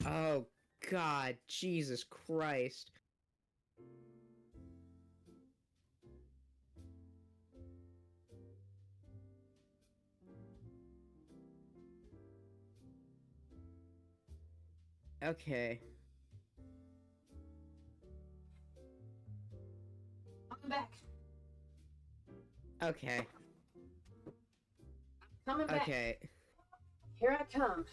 Oh, God, Jesus Christ. Okay. I'm back. Okay. Coming back. Okay. Here I come.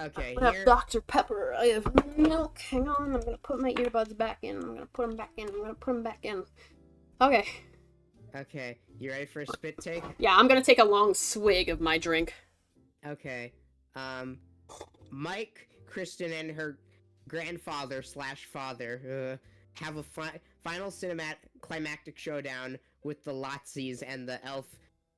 Okay, I have here. Dr. Pepper. I have milk. Hang on. I'm gonna put my earbuds back in. I'm gonna put them back in. I'm gonna put them back in. Okay. Okay, you ready for a spit take? Yeah, I'm gonna take a long swig of my drink. Okay. Mike, Kristen, and her grandfather/father have a final climactic showdown with the Lotsies and the elf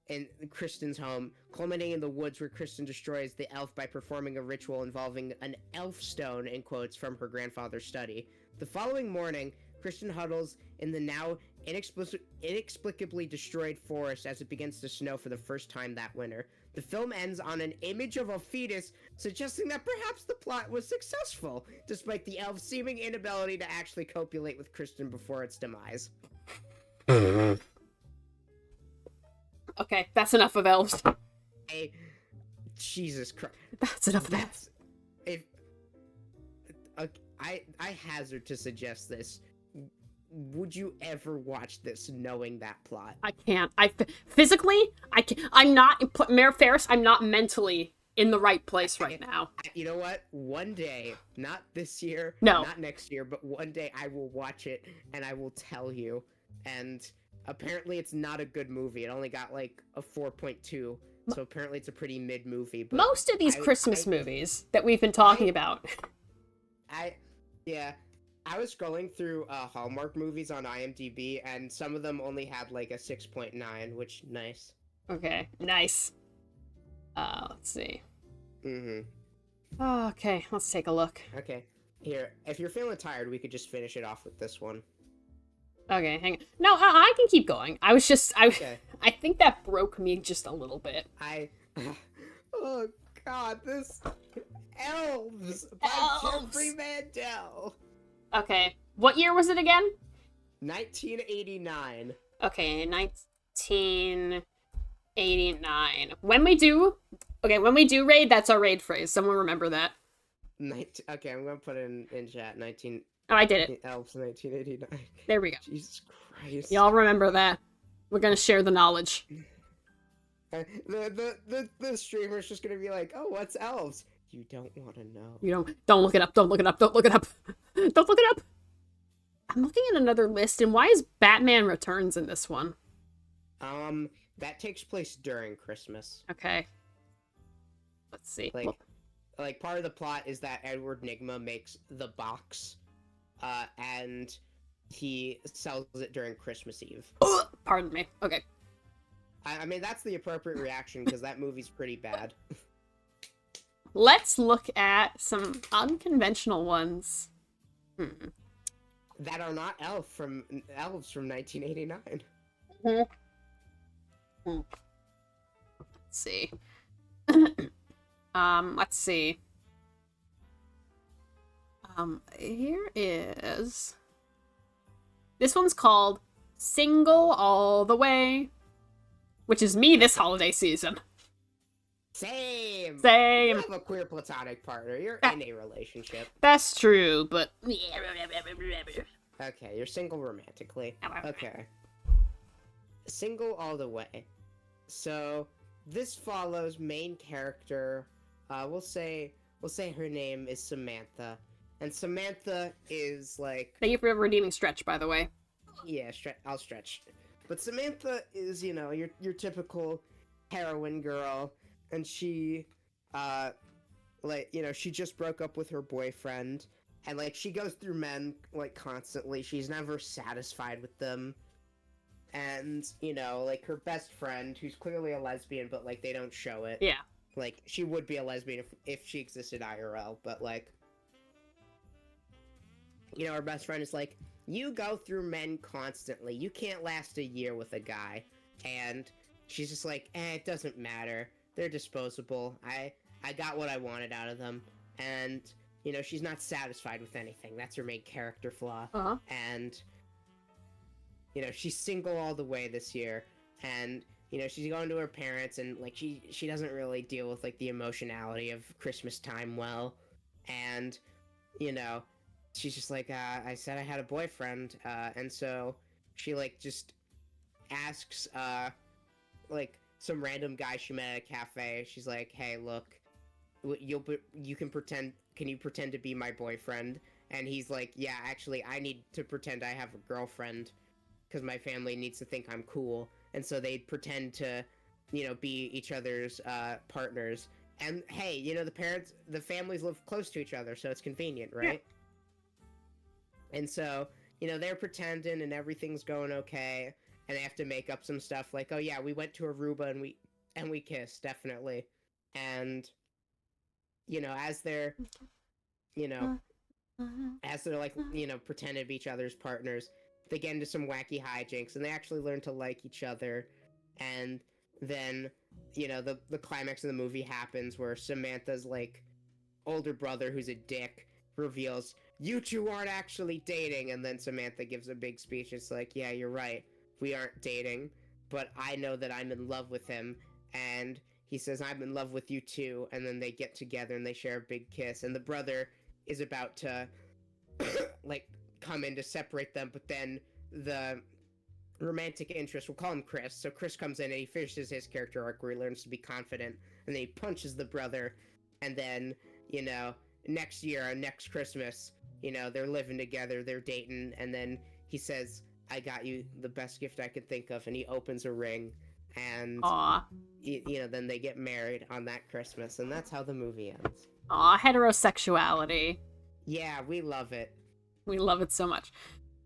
in Kristen's home, culminating in the woods where Kristen destroys the elf by performing a ritual involving an elf stone, in quotes, from her grandfather's study. The following morning, Kristen huddles in the now inexplicably destroyed forest as it begins to snow for the first time that winter. The film ends on an image of a fetus, suggesting that perhaps the plot was successful, despite the elf's seeming inability to actually copulate with Kristen before its demise. Okay, that's enough of elves. Hey, Jesus Christ. That's enough of that. If I hazard to suggest this. Would you ever watch this knowing that plot? I can't. Physically, I can't. I'm not, Mayor Ferris, I'm not mentally in the right place right now. You know what? One day, not this year, No. not next year, but one day I will watch it and I will tell you. And apparently it's not a good movie. It only got like a 4.2. So apparently it's a pretty mid movie. Most of these Christmas movies that we've been talking about. Yeah. I was scrolling through Hallmark movies on IMDb, and some of them only had like a 6.9, which, nice. Okay, nice. Let's see. Mm-hmm. Okay, let's take a look. Okay. Here, if you're feeling tired, we could just finish it off with this one. Okay, hang on. No, I can keep going. Okay. I think that broke me just a little bit. Oh, God, this... Elves! By Elves! Jeffrey Mandel! Okay, what year was it again? 1989. Okay, 1989. When we do raid, that's our raid phrase. Someone remember that. Okay, I'm gonna put it in chat. Oh, I did it. Elves 1989. There we go. Jesus Christ. Y'all remember that. We're gonna share the knowledge. The streamer's just gonna be like, oh, what's elves? You don't want to know. Don't look it up. Don't look it up. Don't look it up. Don't look it up. I'm looking at another list, and why is Batman Returns in this one? That takes place during Christmas. Okay. Let's see. Like part of the plot is that Edward Nygma makes the box, and he sells it during Christmas Eve. Pardon me. Okay. I mean, that's the appropriate reaction, because that movie's pretty bad. Let's look at some unconventional ones. that are not elves from 1989. Let's see. Let's see. Here is... This one's called Single All the Way, which is me this holiday season. Same. Same. You have a queer platonic partner. You're in a relationship. That's true, but... Okay, you're single romantically. Okay. Single all the way. So, this follows main character, we'll say her name is Samantha. And Samantha is like... Thank you for redeeming Stretch, by the way. Yeah, I'll stretch. But Samantha is, you know, your typical heroine girl, and she, like, you know, she just broke up with her boyfriend, and, like, she goes through men, like, constantly. She's never satisfied with them. And, you know, like, her best friend, who's clearly a lesbian, but, like, they don't show it. Yeah. Like, she would be a lesbian if she existed IRL, but, like... You know, her best friend is like, you go through men constantly. You can't last a year with a guy. And she's just like, it doesn't matter. They're disposable. I got what I wanted out of them. And, you know, she's not satisfied with anything. That's her main character flaw. Uh-huh. And, you know, she's single all the way this year. And, you know, she's going to her parents, and, like, she doesn't really deal with, like, the emotionality of Christmas time well. And, you know... She's just like, I said I had a boyfriend, and so she, like, just asks, like, some random guy she met at a cafe. She's like, hey, look, you can you pretend to be my boyfriend? And he's like, yeah, actually, I need to pretend I have a girlfriend, because my family needs to think I'm cool. And so they pretend to, you know, be each other's, partners. And, hey, you know, the families live close to each other, so it's convenient, right? Yeah. And so, you know, they're pretending and everything's going okay, and they have to make up some stuff like, oh yeah, we went to Aruba and we kissed, definitely. And, you know, as they're like, you know, pretending to be each other's partners, they get into some wacky hijinks, and they actually learn to like each other. And then, you know, the climax of the movie happens where Samantha's, like, older brother, who's a dick, reveals, you two aren't actually dating. And then Samantha gives a big speech. It's like, yeah, you're right, we aren't dating, but I know that I'm in love with him, and he says, I'm in love with you too. And then they get together and they share a big kiss, and the brother is about to like come in to separate them, but then the romantic interest, we'll call him Chris, so Chris comes in and he finishes his character arc where he learns to be confident, and then he punches the brother. And then, you know, next year, next Christmas, you know, they're living together, they're dating, and then he says, I got you the best gift I could think of, and he opens a ring, and, you know, then they get married on that Christmas, and that's how the movie ends. Aw, heterosexuality. Yeah, we love it. We love it so much.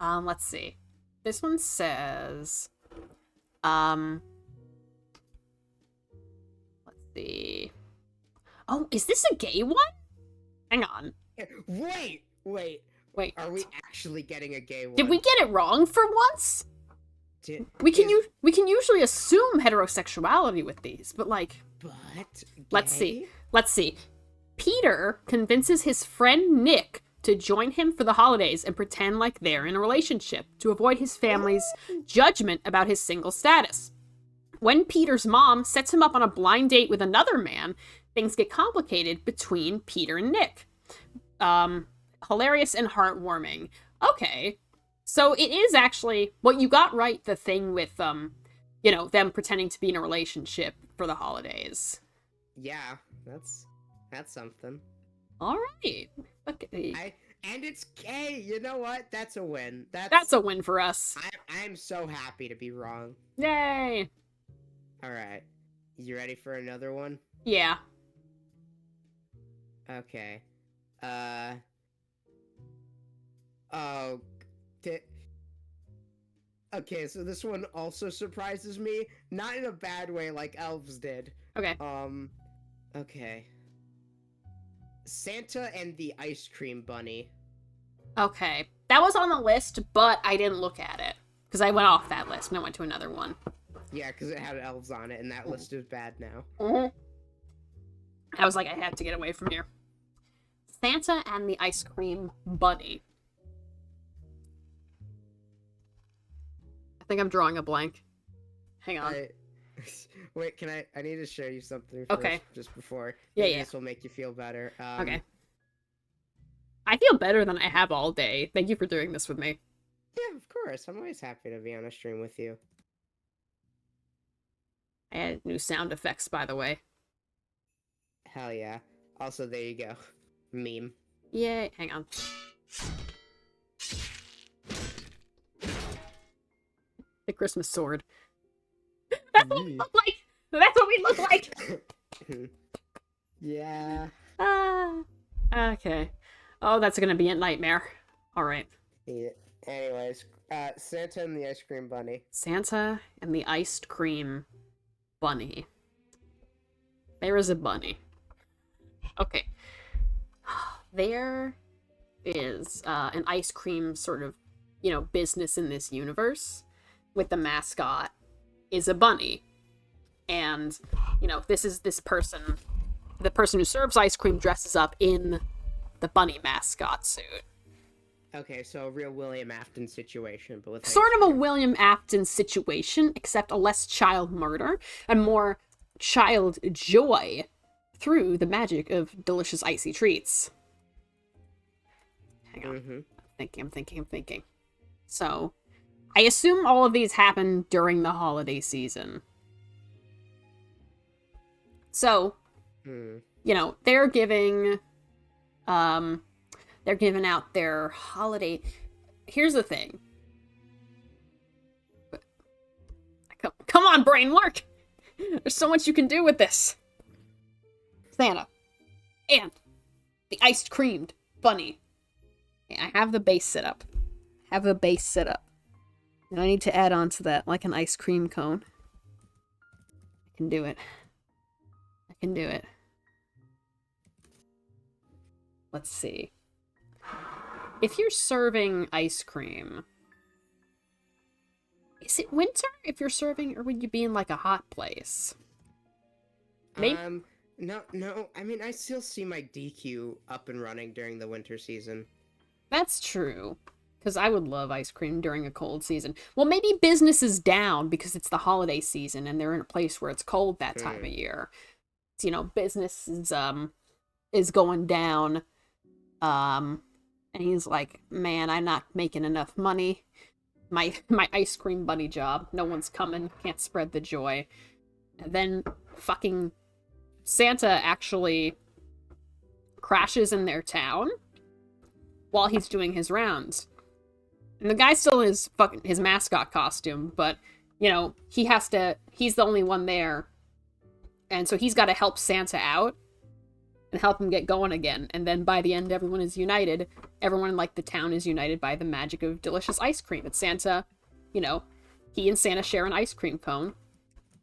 Let's see. This one says, let's see. Oh, is this a gay one? Hang on. Wait. Are we actually getting a gay one? Did we get it wrong for once? We can usually assume heterosexuality with these, but like... But Let's see. Peter convinces his friend Nick to join him for the holidays and pretend like they're in a relationship to avoid his family's judgment about his single status. When Peter's mom sets him up on a blind date with another man, things get complicated between Peter and Nick. Hilarious and heartwarming. Okay. So it is actually, well, you got right, the thing with, you know, them pretending to be in a relationship for the holidays. Yeah, that's something. All right. Okay. And it's gay. You know what? That's a win. That's a win for us. I'm so happy to be wrong. Yay. All right. You ready for another one? Yeah. Okay. Okay, so this one also surprises me. Not in a bad way like elves did. Okay. Okay. Santa and the Ice Cream Bunny. Okay. That was on the list, but I didn't look at it. Because I went off that list and I went to another one. Yeah, because it had elves on it, and that list is bad now. I was like, I have to get away from here. Santa and the Ice Cream Bunny. I think I'm drawing a blank. Hang on. Wait, I need to show you something first, Okay. just before. Yeah. This will make you feel better. Okay. I feel better than I have all day. Thank you for doing this with me. Yeah, of course. I'm always happy to be on a stream with you. I added new sound effects, by the way. Hell yeah. Also, there you go. Meme. Yay. Hang on. The Christmas sword. That's what we look like! That's what we look like! Yeah. Okay. Oh, that's gonna be a nightmare. Alright. Yeah. Anyways, Santa and the Ice Cream Bunny. Santa and the Iced Cream Bunny. There is a bunny. Okay. There is an ice cream sort of, business in this universe with the mascot is a bunny. And, this is this person. The person who serves ice cream dresses up in the bunny mascot suit. Okay, so a real William Afton situation, but with Sort of a William Afton situation, except a less child murder and more child joy through the magic of delicious icy treats. Hang on. I'm thinking. So, I assume all of these happen during the holiday season. So, they're giving out their holiday. Here's the thing. Come on, brain, work! There's so much you can do with this. Santa. And the iced creamed bunny. Okay, I have the base set up. And I need to add on to that, like an ice cream cone. I can do it. Let's see. If you're serving ice cream, is it winter if you're serving, or would you be in like a hot place? Maybe. No. I mean, I still see my DQ up and running during the winter season. That's true. Because I would love ice cream during a cold season. Well, maybe business is down because it's the holiday season and they're in a place where it's cold that time of year. So, business is going down. And he's like, man, I'm not making enough money. My ice cream bunny job. No one's coming. Can't spread the joy. And then fucking Santa actually crashes in their town while he's doing his rounds. And the guy's still in his mascot costume, but, he's the only one there. And so he's got to help Santa out and help him get going again. And then by the end, everyone is united. Everyone in, the town is united by the magic of delicious ice cream. And Santa, he and Santa share an ice cream cone.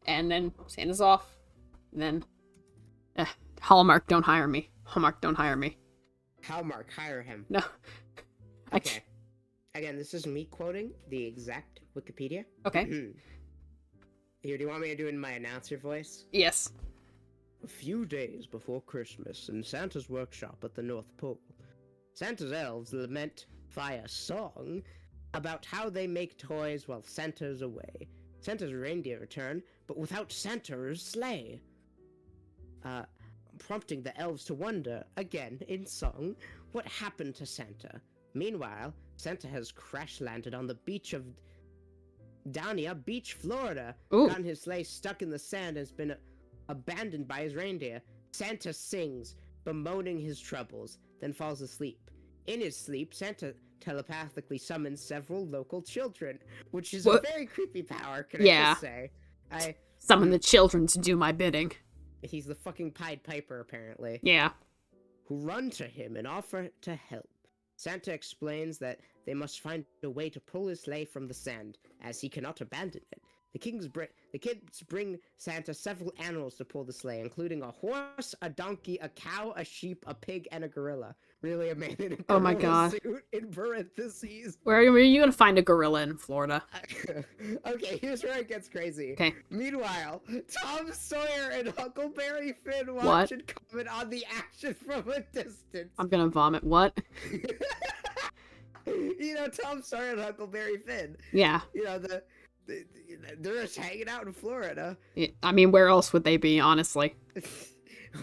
And then Santa's off. And then, Hallmark, don't hire me. Hallmark, hire him. No. Okay. Again, this is me quoting the exact Wikipedia. Okay. Here, do you want me to do it in my announcer voice? Yes. A few days before Christmas, in Santa's workshop at the North Pole, Santa's elves lament via song about how they make toys while Santa's away. Santa's reindeer return, but without Santa's sleigh. Prompting the elves to wonder, again in song, what happened to Santa. Meanwhile, Santa has crash-landed on the beach of Dania Beach, Florida. Ooh. Gotten his sleigh stuck in the sand and has been abandoned by his reindeer. Santa sings, bemoaning his troubles, then falls asleep. In his sleep, Santa telepathically summons several local children, which is a very creepy power, can I just say. Summon the children to do my bidding. He's the fucking Pied Piper, apparently. Yeah. Who run to him and offer to help. Santa explains that they must find a way to pull his sleigh from the sand, as he cannot abandon it. The kids bring Santa several animals to pull the sleigh, including a horse, a donkey, a cow, a sheep, a pig, and a gorilla. Really, a man in a gorilla Oh my God. suit in parentheses. Where are you gonna find a gorilla in Florida? Okay, here's where it gets crazy. Okay. Meanwhile, Tom Sawyer and Huckleberry Finn watch and comment on the action from a distance. I'm gonna vomit. What? You know, Tom Sawyer and Huckleberry Finn. Yeah. You know, they're just hanging out in Florida. I mean, where else would they be, honestly?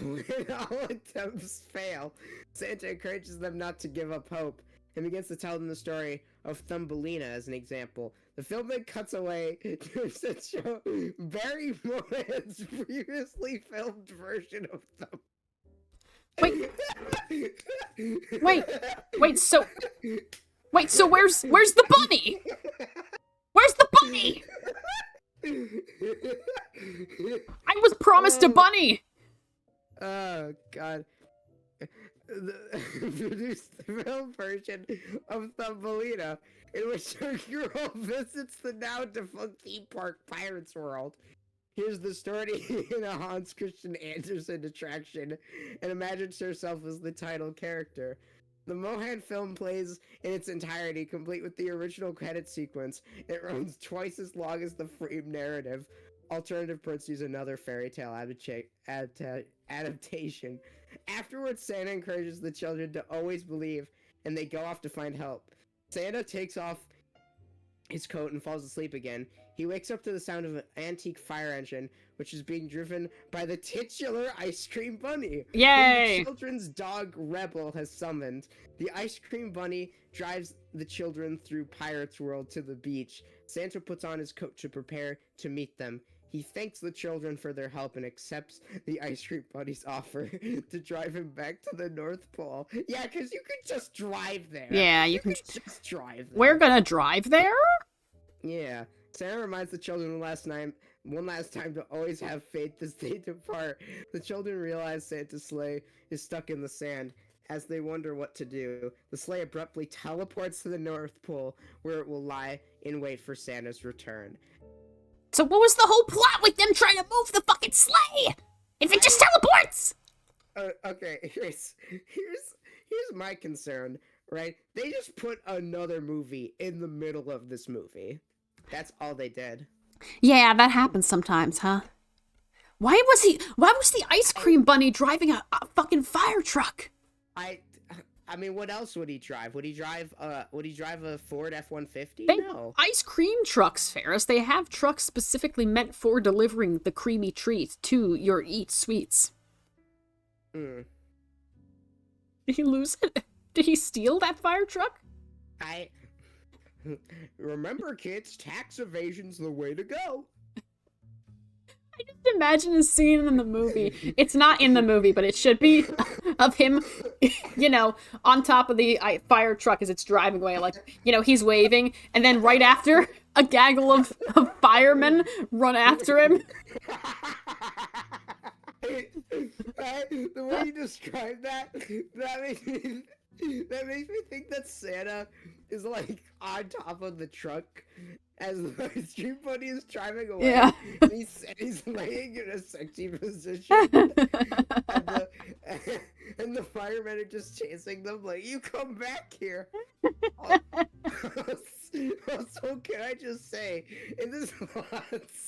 When all attempts fail, Santa encourages them not to give up hope and begins to tell them the story of Thumbelina as an example. The film then cuts away to show Barry Moran's previously filmed version of Thumb. Wait, so where's the bunny? Where's the bunny? I was promised a bunny! Oh, God. Produced the film version of Thumbelina, in which a girl visits the now defunct theme park Pirates World. Here's the story in a Hans Christian Andersen attraction, and imagines herself as the title character. The Mohan film plays in its entirety, complete with the original credit sequence. It runs twice as long as the frame narrative. Alternative Prince use another fairy tale adaptation. Afterwards, Santa encourages the children to always believe, and they go off to find help. Santa takes off his coat and falls asleep again. He wakes up to the sound of an antique fire engine, which is being driven by the titular ice cream bunny. Yay! Whom the children's dog Rebel has summoned. The ice cream bunny drives the children through Pirates World to the beach. Santa puts on his coat to prepare to meet them. He thanks the children for their help and accepts the ice cream bunny's offer to drive him back to the North Pole. Yeah, because you could just drive there. Yeah, you can just drive there. We're gonna drive there? Yeah. Santa reminds the children one last time to always have faith as they depart. The children realize Santa's sleigh is stuck in the sand. As they wonder what to do, the sleigh abruptly teleports to the North Pole, where it will lie in wait for Santa's return. So what was the whole plot with them trying to move the fucking sleigh? If it just teleports! Okay, here's my concern, right? They just put another movie in the middle of this movie. That's all they did. Yeah, that happens sometimes, huh? Why was the ice cream bunny driving a fucking fire truck? I mean, what else would he drive? Would he drive a Ford F-150? No. Ice cream trucks, Ferris. They have trucks specifically meant for delivering the creamy treat to your eat sweets. Hmm. Did he lose it? Did he steal that fire truck? Remember, kids, tax evasion's the way to go. I just imagine a scene in the movie. It's not in the movie, but it should be, of him, on top of the fire truck as it's driving away. Like, he's waving, and then right after, a gaggle of firemen run after him. The way you described that makes me think that Santa is like on top of the truck as the ice cream bunny is driving away. Yeah. And he's laying in a sexy position. and the firemen are just chasing them like, you come back here. Also, can I just say, in this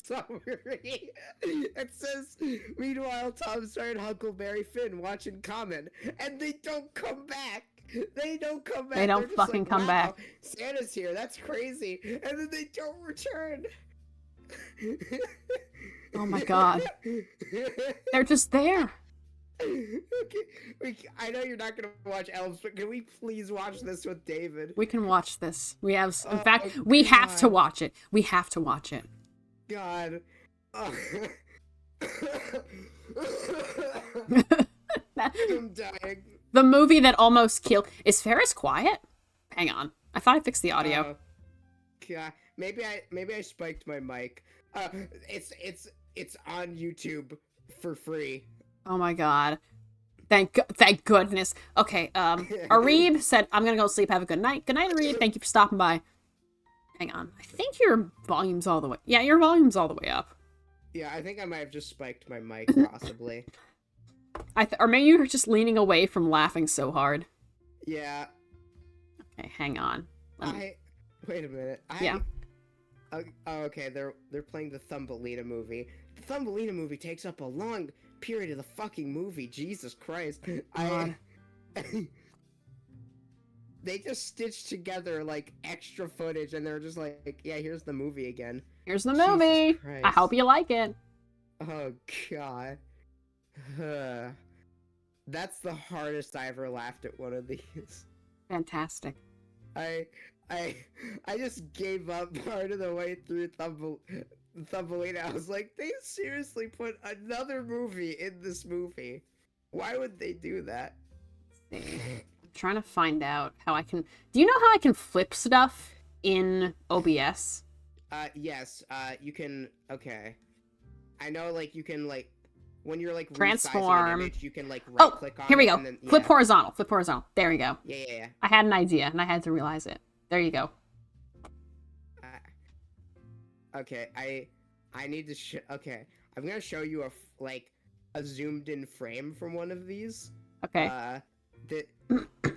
summary, it says, meanwhile, Tom Sawyer and Huckleberry Finn watch and comment, and they don't come back. They don't come back. They don't fucking come back. Santa's here. That's crazy. And then they don't return. Oh my god. They're just there. Okay. I know you're not going to watch Elves, but can we please watch this with David? We can watch this. We have, in fact, we have to watch it. We have to watch it. God. I'm dying. The movie that almost killed. Is Ferris quiet? Hang on. I thought I fixed the audio. God. Maybe I spiked my mic. It's on YouTube for free. Oh my god. Thank goodness. Okay, Arib said, I'm gonna go sleep. Have a good night. Good night, Arib. Thank you for stopping by. Hang on. I think your volume's all the way... Yeah, your volume's all the way up. Yeah, I think I might have just spiked my mic, possibly. Or maybe you're just leaning away from laughing so hard. Yeah. Okay, hang on. Wait a minute. Yeah. Oh, okay, they're playing the Thumbelina movie. The Thumbelina movie takes up a long period of the fucking movie. Jesus Christ. They just stitched together, like, extra footage, and they're just like, yeah, here's the movie again. Here's the movie! I hope you like it. Oh, God. That's the hardest I ever laughed at one of these. Fantastic. I just gave up part of the way through Thumbelina. I was like, they seriously put another movie in this movie. Why would they do that? I'm trying to find out how I can... Do you know how I can flip stuff in OBS? Yes. You can... Okay. I know, like, you can, like... When you're, like, transform resizing an image, you can, like, right-click on it. Here we go. And then, yeah. Flip horizontal. Flip horizontal. There you go. Yeah. I had an idea, and I had to realize it. There you go. Okay, I need to okay, I'm gonna show you a zoomed-in frame from one of these. Okay.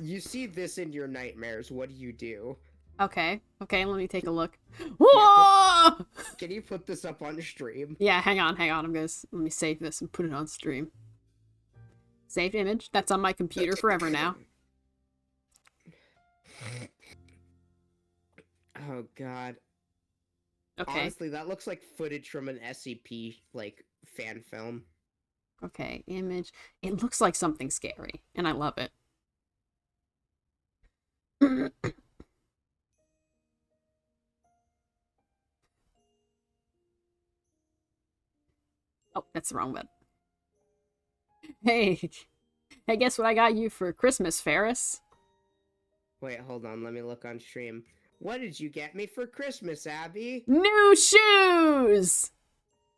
You see this in your nightmares. What do you do? Okay, let me take a look. Whoa! Can you put this up on stream? Yeah, hang on. Let me save this and put it on stream. Saved image. That's on my computer forever now. Oh, God. Okay. Honestly, that looks like footage from an SCP, like, fan film. Okay, image. It looks like something scary, and I love it. Oh, that's the wrong button. Hey, guess what I got you for Christmas, Ferris? Wait, hold on. Let me look on stream. What did you get me for Christmas, Abby? New shoes!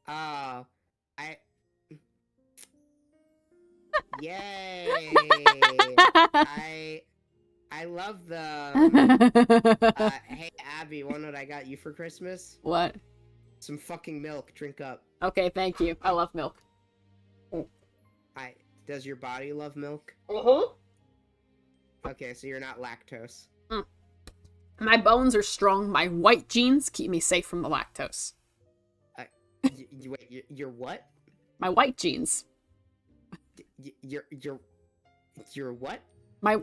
Oh, Yay! I love them. Hey, Abby, want what I got you for Christmas? What? Some fucking milk. Drink up. Okay, thank you. I love milk. Does your body love milk? Uh-huh. Okay, so you're not lactose. My bones are strong. My white genes keep me safe from the lactose. Wait, you're what? My white genes. You're what? My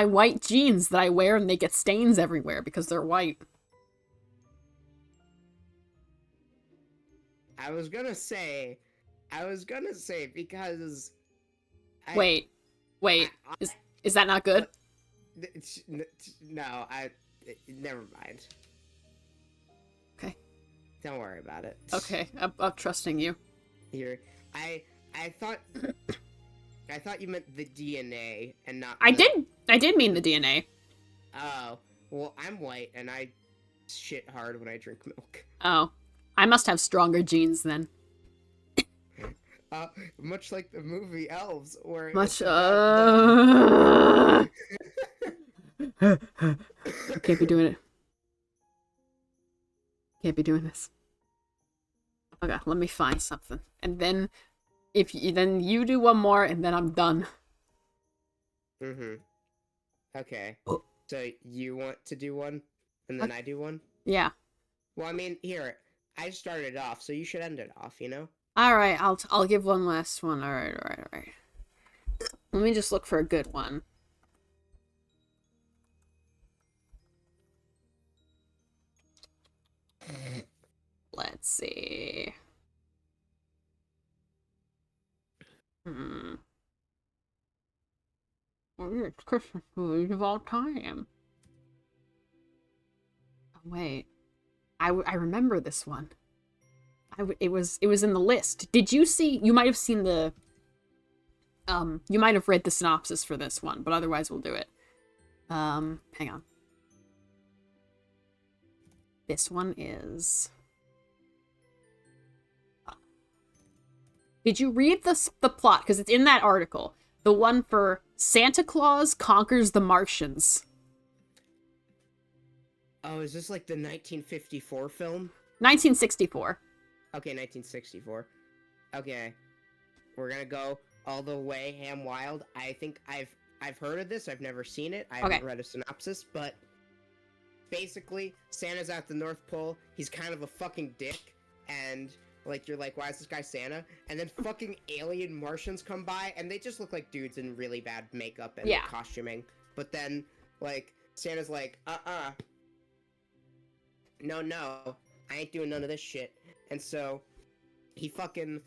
white jeans that I wear and they get stains everywhere because they're white. I was gonna say because... Wait. Is that not good? No, never mind. Okay. Don't worry about it. Okay, I'm trusting you. I thought you meant the DNA and not. I did mean the DNA. Oh, well, I'm white and I shit hard when I drink milk. Oh, I must have stronger genes then. Much like the movie Elves, where much. Can't be doing it. Can't be doing this. Okay, let me find something, and then then you do one more, and then I'm done. Okay. So you want to do one, and then I do one? Yeah. Well, I mean, here, I started off, so you should end it off, you know? Alright, I'll give one last one. Alright. Let me just look for a good one. Let's see. It's Christmas movies of all time. Oh, wait. I remember this one. It was in the list. Did you see? You might have seen the. You might have read the synopsis for this one, but otherwise we'll do it. Hang on. This one is. Did you read the plot? Because it's in that article. The one for Santa Claus Conquers the Martians. Oh, is this like the 1954 film? 1964. Okay, 1964. Okay, we're gonna go all the way ham wild. I think I've heard of this. I've never seen it. I haven't read a synopsis, but basically, Santa's at the North Pole. He's kind of a fucking dick, and like you're like, why is this guy Santa? And then fucking alien Martians come by, and they just look like dudes in really bad makeup and costuming. But then like Santa's like, no, I ain't doing none of this shit. And so he fucking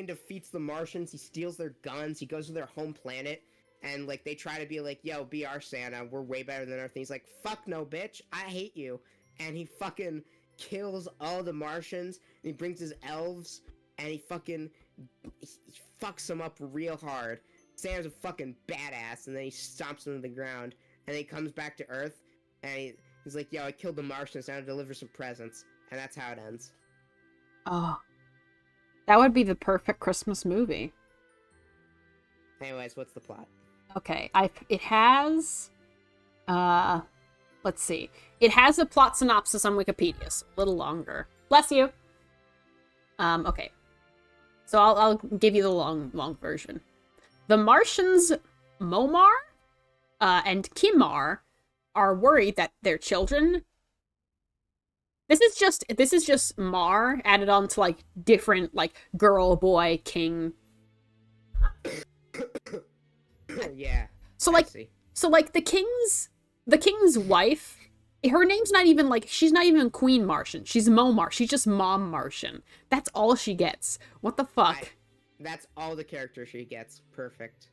defeats the Martians. He steals their guns. He goes to their home planet, and like they try to be like, yo, be our Santa. We're way better than Earth. And he's like, fuck no, bitch. I hate you. And he fucking kills all the Martians. And he brings his elves, and he fucks them up real hard. Santa's a fucking badass, and then he stomps them to the ground. And then he comes back to Earth, and he's like, yo, I killed the Martians. Now to deliver some presents. And that's how it ends. Oh. That would be the perfect Christmas movie. Anyways, what's the plot? Okay, it has, let's see. It has a plot synopsis on Wikipedia, so a little longer. Bless you. Okay. So I'll give you the long version. The Martians, Momar, and Kimar are worried that their children... This is just Mar added on to, like, different, like, girl, boy, king. Yeah. So like the king's wife, her name's not even like, she's not even Queen Martian. She's Momar. She's just Mom Martian. That's all she gets. What the fuck? That's all the character she gets. Perfect.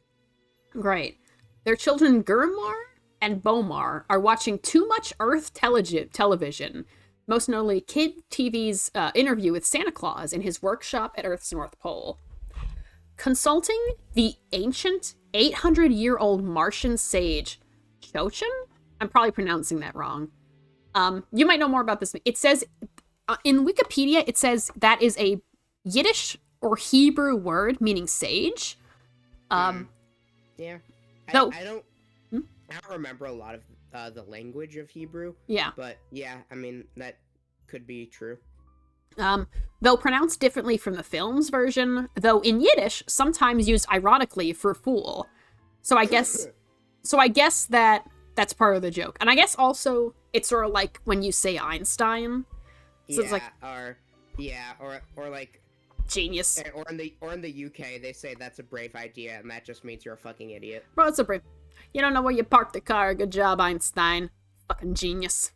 Great. Their children Gurmar and Bomar are watching too much Earth television. Most notably, Kid TV's interview with Santa Claus in his workshop at Earth's North Pole. Consulting the ancient 800-year-old Martian sage, Chochim? I'm probably pronouncing that wrong. You might know more about this. It says, in Wikipedia, it says that is a Yiddish or Hebrew word meaning sage. Yeah. No. I don't remember a lot of the language of Hebrew. Yeah. But yeah, I mean, that could be true. Though pronounced differently from the film's version, though in Yiddish, sometimes used ironically for fool. So I guess that's part of the joke. And I guess also it's sort of like when you say Einstein. So it's like or like genius. Or in the UK they say that's a brave idea, and that just means you're a fucking idiot. Bro, it's a brave. You don't know where you parked the car. Good job, Einstein. Fucking genius.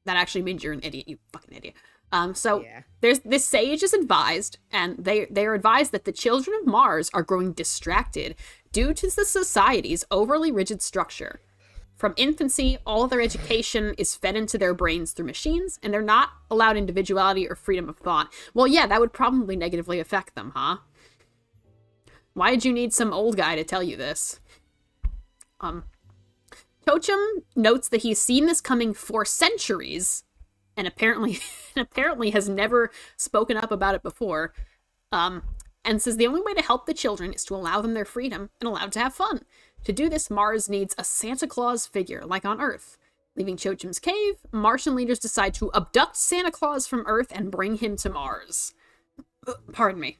That actually means you're an idiot, you fucking idiot. There's this sage is advised, and they are advised that the children of Mars are growing distracted due to the society's overly rigid structure. From infancy, all their education is fed into their brains through machines, and they're not allowed individuality or freedom of thought. Well, yeah, that would probably negatively affect them, huh? Why did you need some old guy to tell you this? Chochim notes that he's seen this coming for centuries, and apparently has never spoken up about it before, and says the only way to help the children is to allow them their freedom and allow them to have fun. To do this, Mars needs a Santa Claus figure, like on Earth. Leaving Chochim's cave, Martian leaders decide to abduct Santa Claus from Earth and bring him to Mars. Pardon me.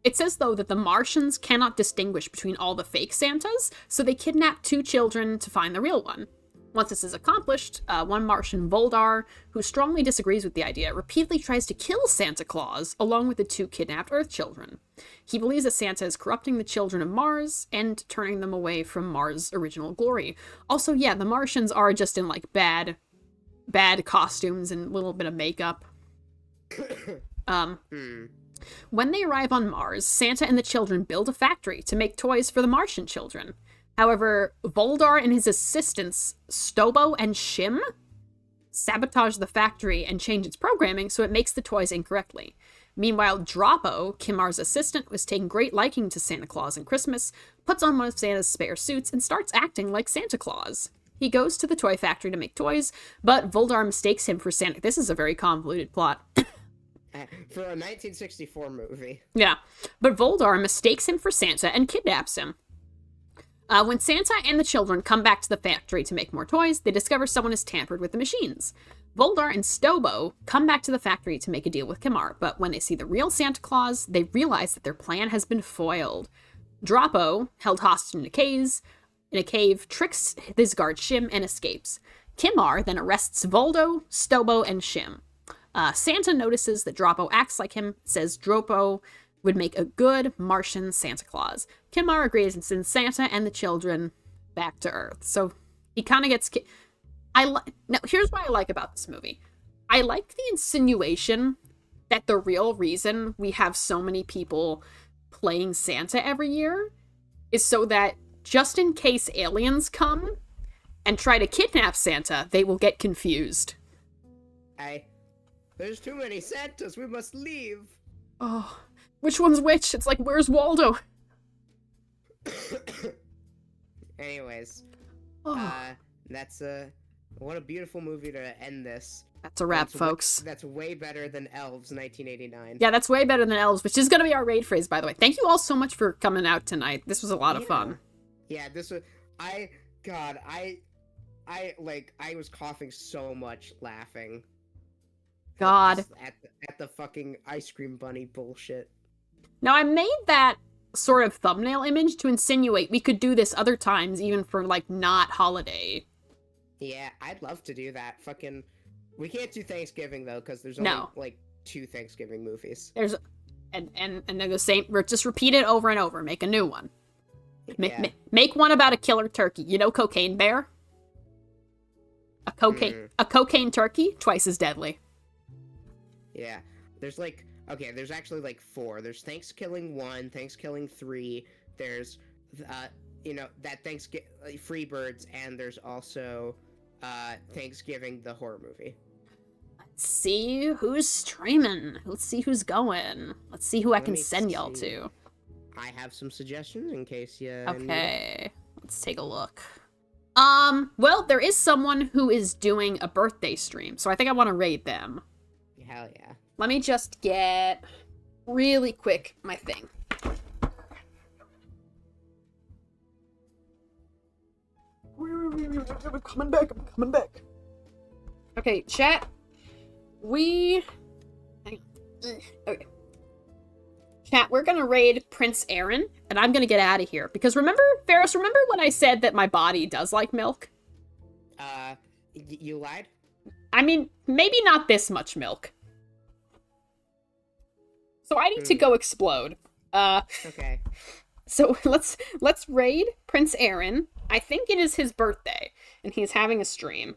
It says, though, that the Martians cannot distinguish between all the fake Santas, so they kidnap 2 children to find the real one. Once this is accomplished, one Martian, Voldar, who strongly disagrees with the idea, repeatedly tries to kill Santa Claus along with the 2 kidnapped Earth children. He believes that Santa is corrupting the children of Mars and turning them away from Mars' original glory. Also, yeah, the Martians are just in, like, bad costumes and a little bit of makeup. When they arrive on Mars, Santa and the children build a factory to make toys for the Martian children. However, Voldar and his assistants, Stobo and Shim, sabotage the factory and change its programming so it makes the toys incorrectly. Meanwhile, Droppo, Kimar's assistant, was taking great liking to Santa Claus and Christmas, puts on one of Santa's spare suits, and starts acting like Santa Claus. He goes to the toy factory to make toys, but Voldar mistakes him for Santa. This is a very convoluted plot. For a 1964 movie. Yeah, but Voldar mistakes him for Santa and kidnaps him. When Santa and the children come back to the factory to make more toys, they discover someone has tampered with the machines. Voldar and Stobo come back to the factory to make a deal with Kimar, but when they see the real Santa Claus, they realize that their plan has been foiled. Droppo, held hostage in a cave, tricks his guard Shim and escapes. Kimar then arrests Voldo, Stobo, and Shim. Santa notices that Droppo acts like him, says Droppo would make a good Martian Santa Claus. Kimar agrees and sends Santa and the children back to Earth. So he kind of gets... Now, here's what I like about this movie. I like the insinuation that the real reason we have so many people playing Santa every year is so that just in case aliens come and try to kidnap Santa, they will get confused. There's too many Santas, we must leave. Oh, which one's which? It's like, where's Waldo? Anyways, Oh. that's what a beautiful movie to end this. That's a wrap, folks. That's way better than Elves 1989. Yeah, that's way better than Elves, which is going to be our raid phrase, by the way. Thank you all so much for coming out tonight. This was a lot of fun. Yeah, this was... I was coughing so much laughing. God. At the fucking ice cream bunny bullshit. Now, I made that sort of thumbnail image to insinuate we could do this other times, even for, like, not holiday. Yeah, I'd love to do that. Fucking... We can't do Thanksgiving, though, because there's only, like, 2 Thanksgiving movies. And they're the same... Just repeat it over and over. Make a new one. Make one about a killer turkey. You know Cocaine Bear? A cocaine turkey, twice as deadly. Yeah. There's, like... Okay, there's actually, like, 4. There's Thanksgiving 1, Thanksgiving 3, there's, that Thanksgiving... Freebirds, and there's also... Thanksgiving, the horror movie. Let's see who's streaming. Let's see who's going. Let's see who I can send y'all to. I have some suggestions in case you... Okay, let's take a look. Well, there is someone who is doing a birthday stream, so I think I want to raid them. Hell yeah. Let me just get, really quick, my thing. I'm coming back. Okay, chat. Hang on. Okay. Chat, we're gonna raid Prince Aaron, and I'm gonna get out of here. Because Ferris, remember when I said that my body does like milk? You lied? I mean, maybe not this much milk. So I need to go explode. Okay. So let's raid Prince Aaron. I think it is his birthday, and he's having a stream.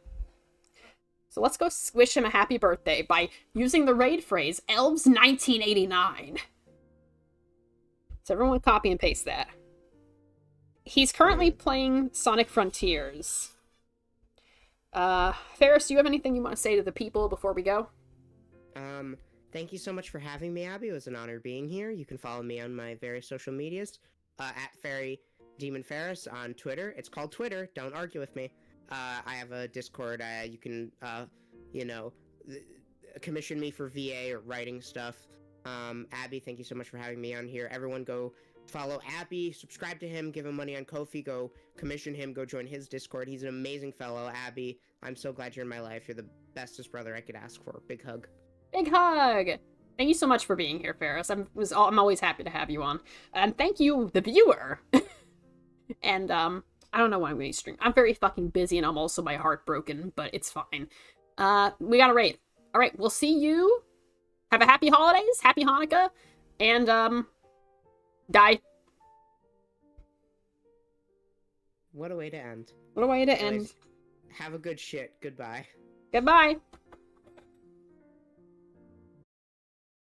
So let's go wish him a happy birthday by using the raid phrase, Elves 1989. So everyone copy and paste that. He's currently playing Sonic Frontiers. Ferris, do you have anything you want to say to the people before we go? Thank you so much for having me, Abby. It was an honor being here. You can follow me on my various social medias, at Fairy Demon Ferris on Twitter. It's called Twitter. Don't argue with me. I have a Discord. You can, commission me for VA or writing stuff. Abby, thank you so much for having me on here. Everyone go follow Abby, subscribe to him, give him money on Ko-fi, go commission him, go join his Discord. He's an amazing fellow. Abby, I'm so glad you're in my life. You're the bestest brother I could ask for. Big hug. Big hug! Thank you so much for being here, Ferris. I'm always happy to have you on. And thank you, the viewer. And, I don't know when I'm going to stream. I'm very fucking busy and I'm also my heart broken, but it's fine. We got a raid. Alright, we'll see you. Have a happy holidays, happy Hanukkah, and, die. What a way to end. What a way to end. Have a good shit. Goodbye. Goodbye.